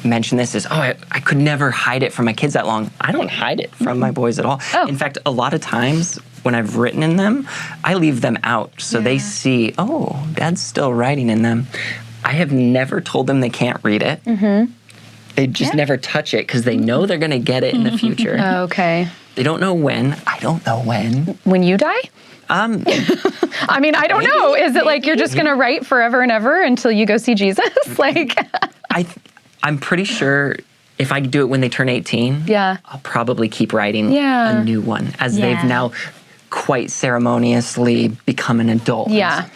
mention this is, I could never hide it from my kids that long. I don't hide it from my boys at all. Oh. In fact, a lot of times when I've written in them, I leave them out so they see, Dad's still writing in them. I have never told them they can't read it. They just never touch it because they know they're going to get it in the future. Okay. They don't know when. I don't know when. When you die? I mean, I don't know. Is it like you're just going to write forever and ever until you go see Jesus? Like, I'm pretty sure if I do it when they turn 18, I'll probably keep writing a new one as they've now quite ceremoniously become an adult. Yeah.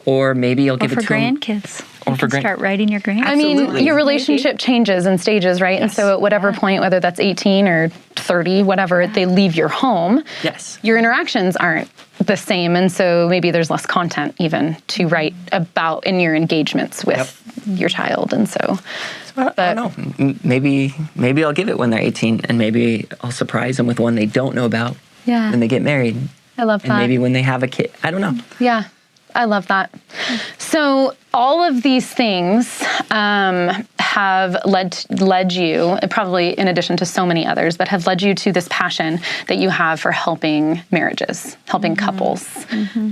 Or maybe I'll give it to them. Grandkids. Or You for can start writing your grandkids. I mean, your relationship changes in stages, right? And so at whatever point, whether that's 18 or 30, whatever, they leave your home. Yes. Your interactions aren't the same. And so maybe there's less content even to write about in your engagements with your child. And so, I don't know. Maybe I'll give it when they're 18, and maybe I'll surprise them with one they don't know about when they get married. I love that. And maybe when they have a kid. I don't know. Yeah. I love that. So all of these things have led you, probably in addition to so many others, but have led you to this passion that you have for helping marriages, helping couples.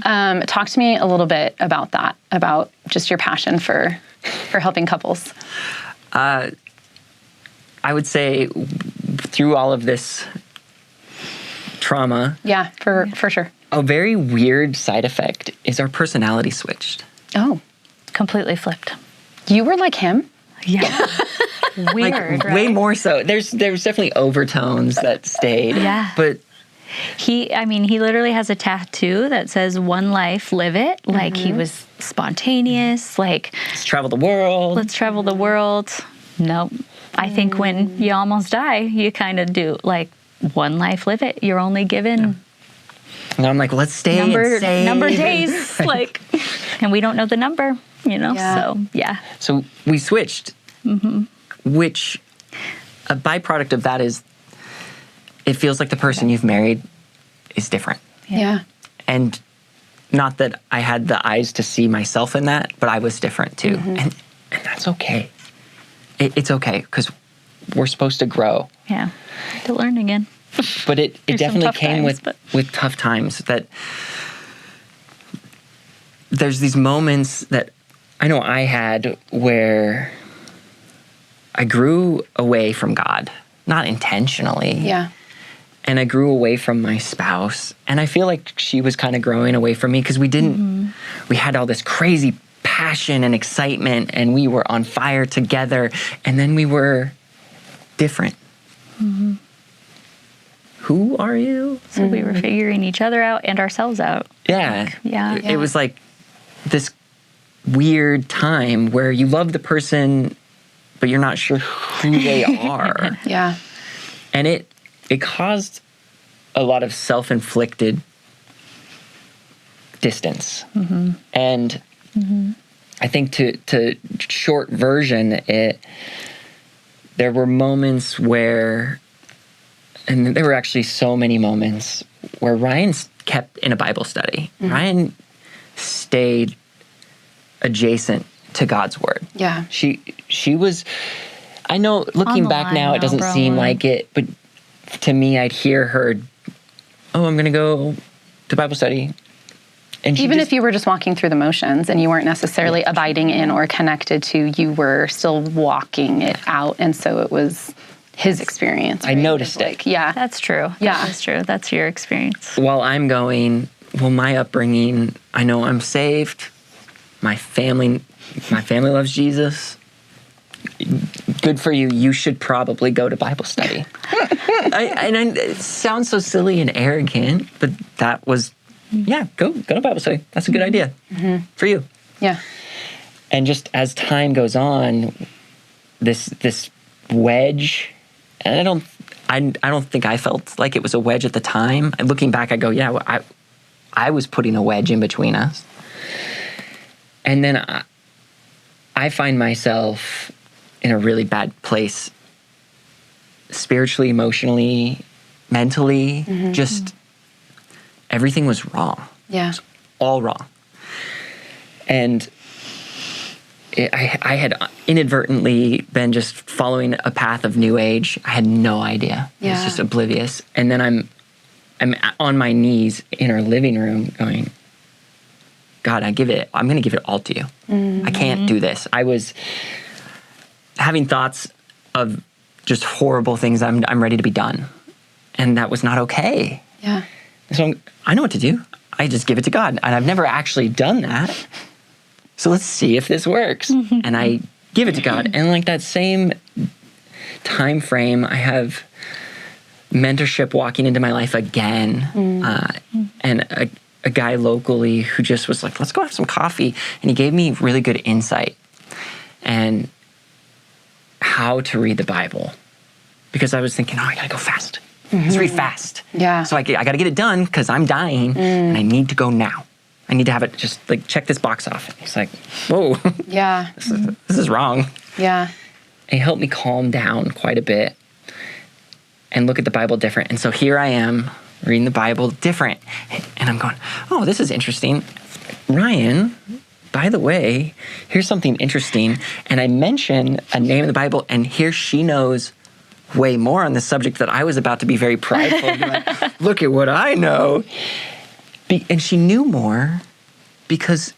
Talk to me a little bit about that, about just your passion for helping couples. I would say through all of this trauma. Yeah, for sure. A very weird side effect is our personality switched. Oh. Completely flipped. You were like him? Yeah. Weird, Like, right? way more so. There's definitely overtones that stayed. Yeah. But He literally has a tattoo that says "One life, live it." Like he was spontaneous. Like let's travel the world. let's travel the world. Nope. I think when you almost die, you kind of do like one life, live it. You're only given And I'm like, let's stay and save. number days, like, and we don't know the number, you know. Yeah. So yeah. So we switched, which a byproduct of that is it feels like the person you've married is different. Yeah. And not that I had the eyes to see myself in that, but I was different too. And that's okay. It's okay because we're supposed to grow. Yeah. To learn again. But it There's some definitely tough came times, with tough times. That there's these moments that I know I had where I grew away from God, not intentionally. Yeah. And I grew away from my spouse. And I feel like she was kind of growing away from me because we had all this crazy passion and excitement and we were on fire together. And then we were different. Who are you? So we were figuring each other out and ourselves out. Yeah. Yeah. It was like this weird time where you love the person, but you're not sure who they are. Yeah. And it caused a lot of self-inflicted distance. And I think to short version it, there were moments where, and there were actually so many moments where Ryan kept in a Bible study. Ryan stayed adjacent to God's word. Yeah. She was, I know looking back now, it doesn't seem like it, but to me, I'd hear her, oh, I'm going to go to Bible study. And even if you were just walking through the motions and you weren't necessarily abiding in or connected to, you were still walking it out. And so it was his experience. Right? I noticed it. Yeah. That's true. Yeah. That's true. That's your experience. While I'm going, well, my upbringing, I know I'm saved. My family loves Jesus. Good for you. You should probably go to Bible study. It sounds so silly and arrogant, but that was, go to Bible study. That's a good idea for you. Yeah. And just as time goes on, this wedge, and I don't think I felt like it was a wedge at the time. And looking back, I go, I was putting a wedge in between us. And then I find myself in a really bad place, spiritually, emotionally, mentally, just everything was wrong. Yeah. It was all wrong. And I had inadvertently been just following a path of New Age. I had no idea. I was just oblivious. And then I'm on my knees in our living room going, God, I'm going to give it all to you. I can't do this. I was having thoughts of just horrible things. I'm ready to be done. And that was not okay. Yeah. So I know what to do. I just give it to God. And I've never actually done that. So let's see if this works. And I give it to God. And like that same time frame, I have mentorship walking into my life again. And a guy locally who just was like, let's go have some coffee. And he gave me really good insight and how to read the Bible. Because I was thinking, I gotta go fast. Let's read fast. Yeah. So I gotta get it done because I'm dying and I need to go now. I need to have it just like check this box off. He's like, whoa. Yeah. This is wrong. Yeah. And he helped me calm down quite a bit and look at the Bible different. And so here I am reading the Bible different. And I'm going, oh, this is interesting. Ryan, by the way, here's something interesting. And I mention a name in the Bible, and here she knows way more on the subject that I was about to be very prideful. Like, look at what I know. And she knew more because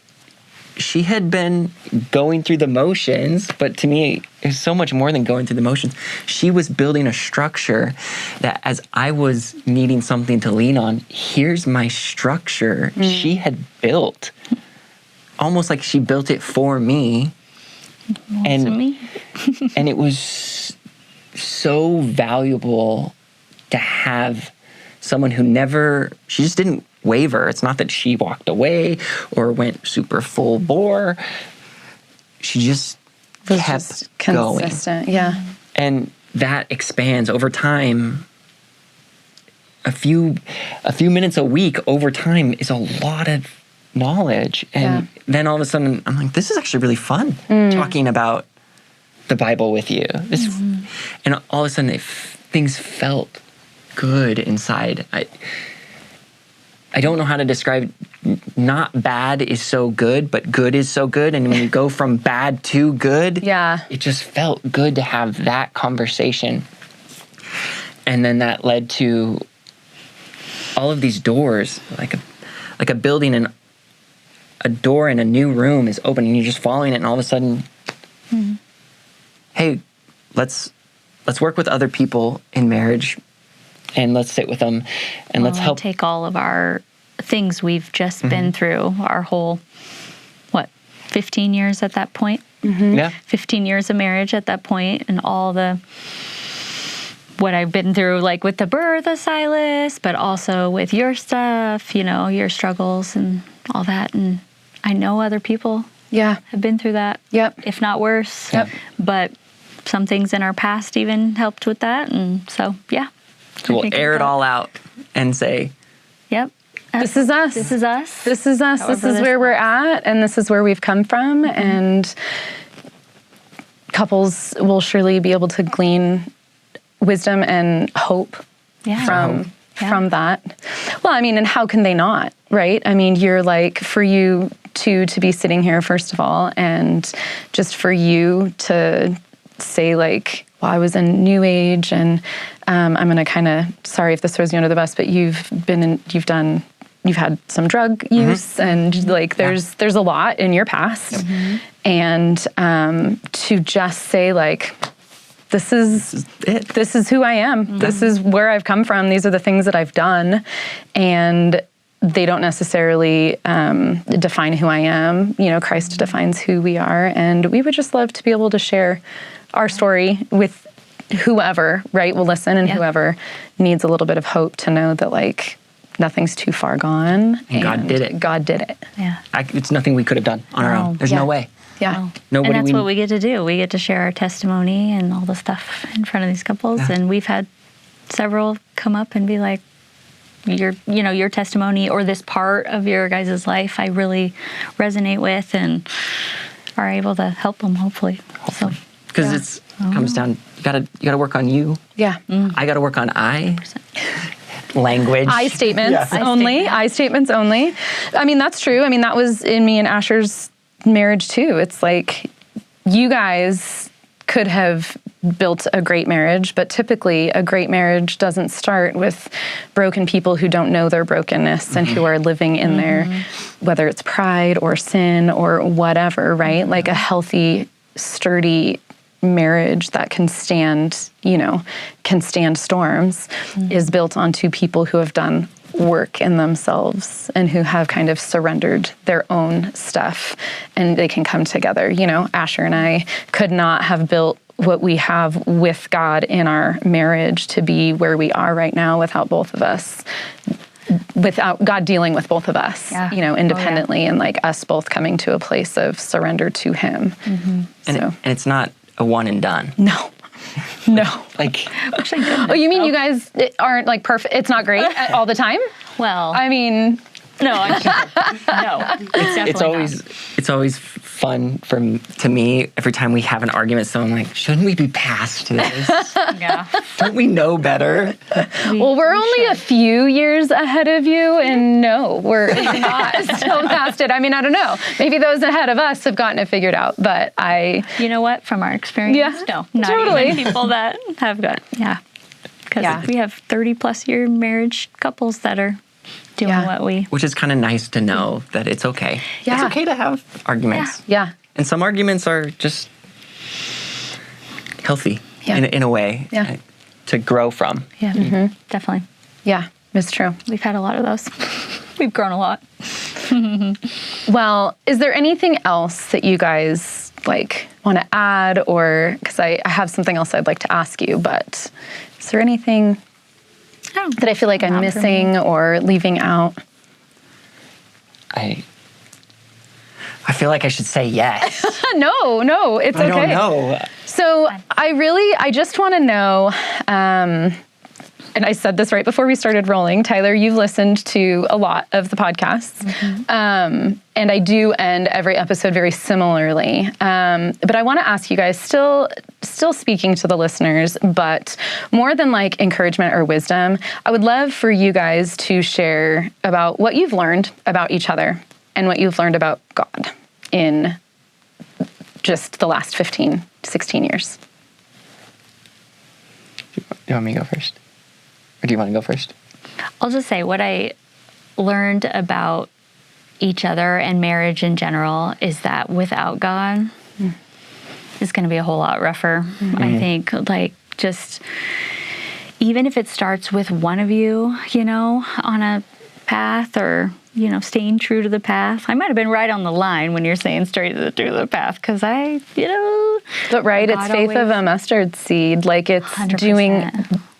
she had been going through the motions, but to me, it was so much more than going through the motions. She was building a structure that as I was needing something to lean on, here's my structure she had built. Almost like she built it for me. And it was so valuable to have someone who she just didn't waver. It's not that she walked away or went super full bore. She just kept consistent. going. Yeah. And that expands over time. A few minutes a week over time is a lot of knowledge. And then all of a sudden I'm like, this is actually really fun talking about the Bible with you. And all of a sudden things felt good inside. I don't know how to describe. Not bad is so good, but good is so good. And when you go from bad to good, it just felt good to have that conversation. And then that led to all of these doors, like a building, and a door in a new room is open, and you're just following it, and all of a sudden, hey, let's work with other people in marriage. And let's sit with them, and let's help take all of our things we've just been through, our whole, 15 years at that point? Yeah. 15 years of marriage at that point, and all what I've been through, like with the birth of Silas, but also with your stuff, your struggles and all that. And I know other people have been through that, if not worse. But some things in our past even helped with that. And so, So we'll air it all out and say, this is us. This is us. This is us. However This is this where we're at, and this is where we've come from. And couples will surely be able to glean wisdom and hope from that. Well, I mean, and how can they not, right? I mean, you're like, for you two to be sitting here, first of all, and just for you to say like, well, I was in New Age, and I'm going to kind of, sorry if this throws you under the bus, but you've had some drug use, and like there's a lot in your past, and to just say like, this is it. This is who I am. This is where I've come from. These are the things that I've done, and they don't necessarily define who I am. You know, Christ defines who we are, and we would just love to be able to share our story with whoever, right, will listen, and whoever needs a little bit of hope to know that like nothing's too far gone. And God did it. God did it. Yeah. It's nothing we could have done on our own. There's no way. Yeah. Nobody. And that's what we get to do. We get to share our testimony and all the stuff in front of these couples. Yeah. And we've had several come up and be like, your testimony or this part of your guys' life I really resonate with, and are able to help them hopefully. Because it comes down, you gotta work on you. Yeah. I gotta work on language. I statements only. I statements only. I mean, that's true. I mean, that was in me and Asher's marriage too. It's like you guys could have built a great marriage, but typically a great marriage doesn't start with broken people who don't know their brokenness and who are living in their, whether it's pride or sin or whatever, right? Like a healthy, sturdy marriage that can stand storms is built on two people who have done work in themselves and who have kind of surrendered their own stuff, and they can come together. You know, Asher and I could not have built what we have with God in our marriage to be where we are right now without both of us, without God dealing with both of us, independently, and like us both coming to a place of surrender to Him. And it's not a one and done. No. Like, oh, you mean you guys aren't like perfect? It's not great all the time? Well, I mean, no, I'm no. It's always fun to me every time we have an argument. So I'm like, shouldn't we be past this? Yeah. Don't we know better? Well, we're only a few years ahead of you, and no, we're not still past it. I mean, I don't know. Maybe those ahead of us have gotten it figured out, but you know what? From our experience, no, not totally. Even people that have got, because we have 30+ year marriage couples that are doing what we... Which is kind of nice to know that it's okay. Yeah. It's okay to have arguments. Yeah. And some arguments are just healthy in a way to grow from. Yeah, definitely. Yeah, it's true. We've had a lot of those. We've grown a lot. Well, is there anything else that you guys like want to add, or because I have something else I'd like to ask you, but is there anything that I feel like I'm missing or leaving out? I feel like I should say yes. No, it's okay. I don't know. So I just want to know, and I said this right before we started rolling, Tyler, you've listened to a lot of the podcasts, and I do end every episode very similarly. But I want to ask you guys, still speaking to the listeners, but more than like encouragement or wisdom, I would love for you guys to share about what you've learned about each other and what you've learned about God in just the last 15, 16 years. Do you want me to go first? Or do you want to go first? I'll just say what I learned about each other and marriage in general is that without God, it's going to be a whole lot rougher. I think, like, just even if it starts with one of you, on a path or, staying true to the path. I might have been right on the line when you're saying straight to the path, because But right, it's faith of a mustard seed. Like, it's 100%. Doing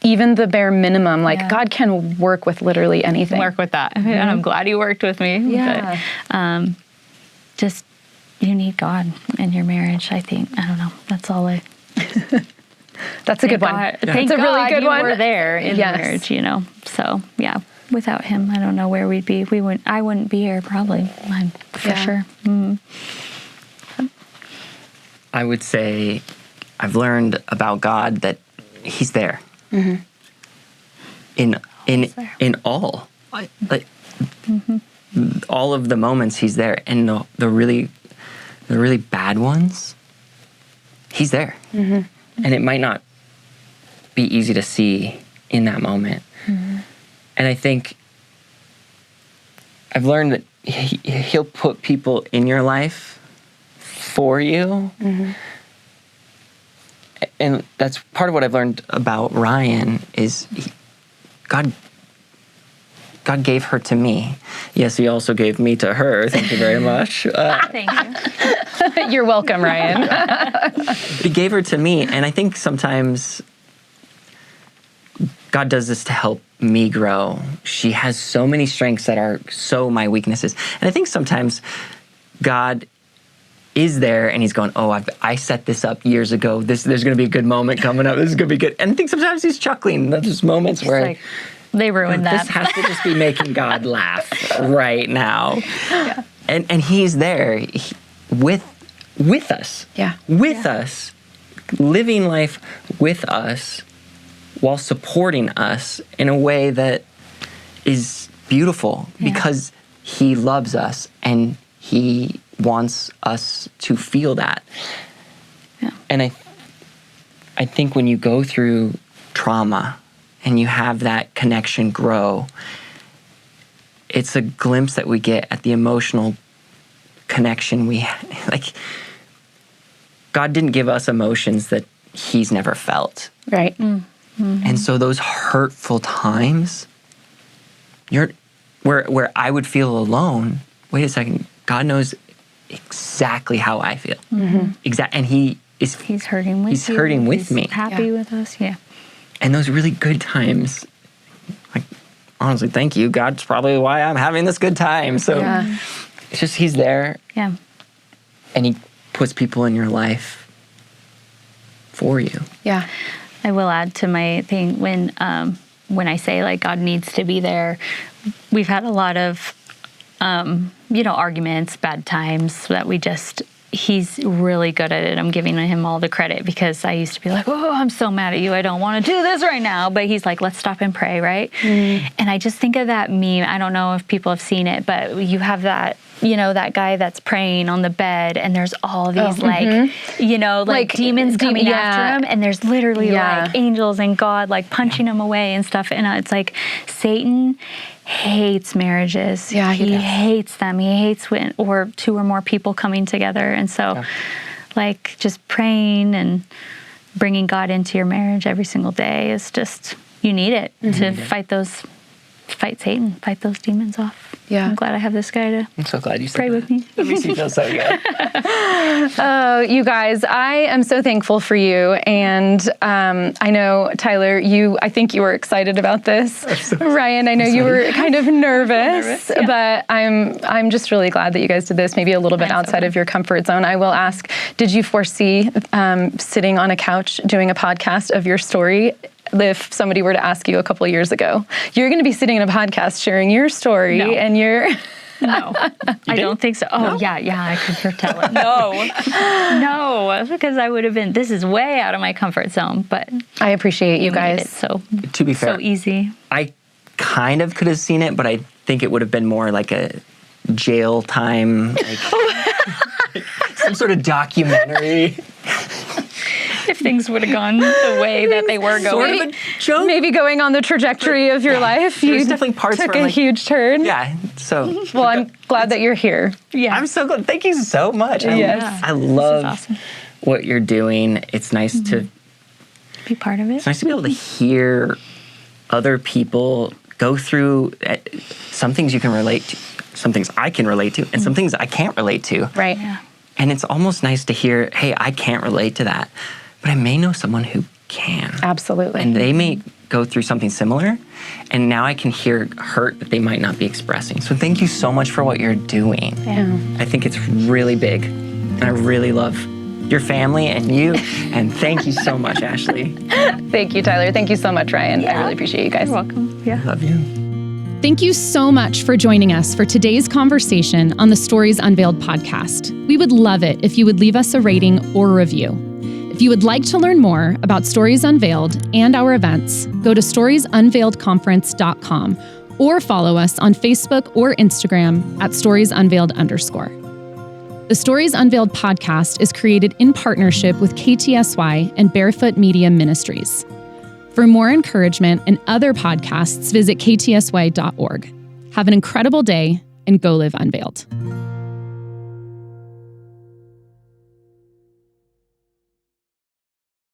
even the bare minimum. Like, God can work with literally anything. Work with that. And I'm glad you worked with me. Yeah. But, just, you need God in your marriage, I think. I don't know. That's all I... That's a good one. Thank That's a really God good you one. were there in the marriage, So, yeah. without him, I don't know where we'd be. I wouldn't be here probably. For sure. I would say I've learned about God that He's there. In all, like all of the moments He's there, and the really bad ones, He's there. And it might not be easy to see in that moment. And I think I've learned that He'll put people in your life for you. And that's part of what I've learned about Rian is God gave her to me. Yes, He also gave me to her. Thank you very much. Thank you. You're welcome, Rian. He gave her to me, and I think sometimes God does this to help me grow. She has so many strengths that are so my weaknesses. And I think sometimes God is there and He's going, oh, I set this up years ago. There's going to be a good moment coming up. This is going to be good. And I think sometimes He's chuckling. There's moments where like, they ruined that. This has to just be making God laugh right now. Yeah. And He's there with us. Yeah. With us, living life with us while supporting us in a way that is beautiful because He loves us and He wants us to feel that. Yeah. And I think when you go through trauma and you have that connection grow, it's a glimpse that we get at the emotional connection we like. God didn't give us emotions that He's never felt. Right. And so those hurtful times, where I would feel alone. Wait a second, God knows exactly how I feel. And He's hurting with He's you. hurting with He's me. Happy with us. Yeah. And those really good times, like honestly, thank you. God's probably why I'm having this good time. So it's just He's there. Yeah. And He puts people in your life for you. Yeah. I will add to my thing when I say like God needs to be there. We've had a lot of arguments, bad times that He's really good at it. I'm giving Him all the credit because I used to be like, oh, I'm so mad at you. I don't want to do this right now. But He's like, let's stop and pray, right? And I just think of that meme. I don't know if people have seen it, but you have that, that guy that's praying on the bed and there's all these like demons coming after him. And there's literally like angels and God like punching him away and stuff. And it's like Satan hates marriages. Yeah, he hates them. He hates when or two or more people coming together. And so like just praying and bringing God into your marriage every single day is just, you need it to fight Satan, fight those demons off. Yeah. I'm glad I have this guy to I'm so glad you said pray that. with me. That makes me feel so good. Oh, you guys, I am so thankful for you. And I know, Tyler, I think you were excited about this. Rian, I know you were kind of nervous, but I'm just really glad that you guys did this, maybe a little bit outside of your comfort zone. I will ask, did you foresee sitting on a couch doing a podcast of your story? If somebody were to ask you a couple of years ago, you're going to be sitting in a podcast sharing your story and your... No, I don't think so. Oh, yeah, I could foretell it. No, because I would have been, this is way out of my comfort zone, but... I appreciate you guys. So, to be fair, so easy. I kind of could have seen it, but I think it would have been more like a jail time, like some sort of documentary. If things would have gone the way that they were going. Sort of a joke. Maybe going on the trajectory of your life. There's You definitely parts took where a huge turn. Yeah, so... Well, I'm glad that you're here. Yeah. I'm so glad. Thank you so much. I love awesome. what you're doing. It's nice to Be part of it. It's nice to be able to hear other people go through some things you can relate to, some things I can relate to, and some things I can't relate to. Right. Yeah. And it's almost nice to hear, hey, I can't relate to that, but I may know someone who can. Absolutely. And they may go through something similar, and now I can hear hurt that they might not be expressing. So thank you so much for what you're doing. Yeah. I think it's really big, and I really love your family and you, and thank you so much, Ashley. Thank you, Tyler. Thank you so much, Ryan. I really appreciate you guys. You're welcome. Yeah. Love you. Thank you so much for joining us for today's conversation on the Stories Unveiled podcast. We would love it if you would leave us a rating or review. If you would like to learn more about Stories Unveiled and our events, go to storiesunveiledconference.com or follow us on Facebook or Instagram at storiesunveiled_. The Stories Unveiled podcast is created in partnership with KTSY and Barefoot Media Ministries. For more encouragement and other podcasts, visit ktsy.org. Have an incredible day and go live unveiled.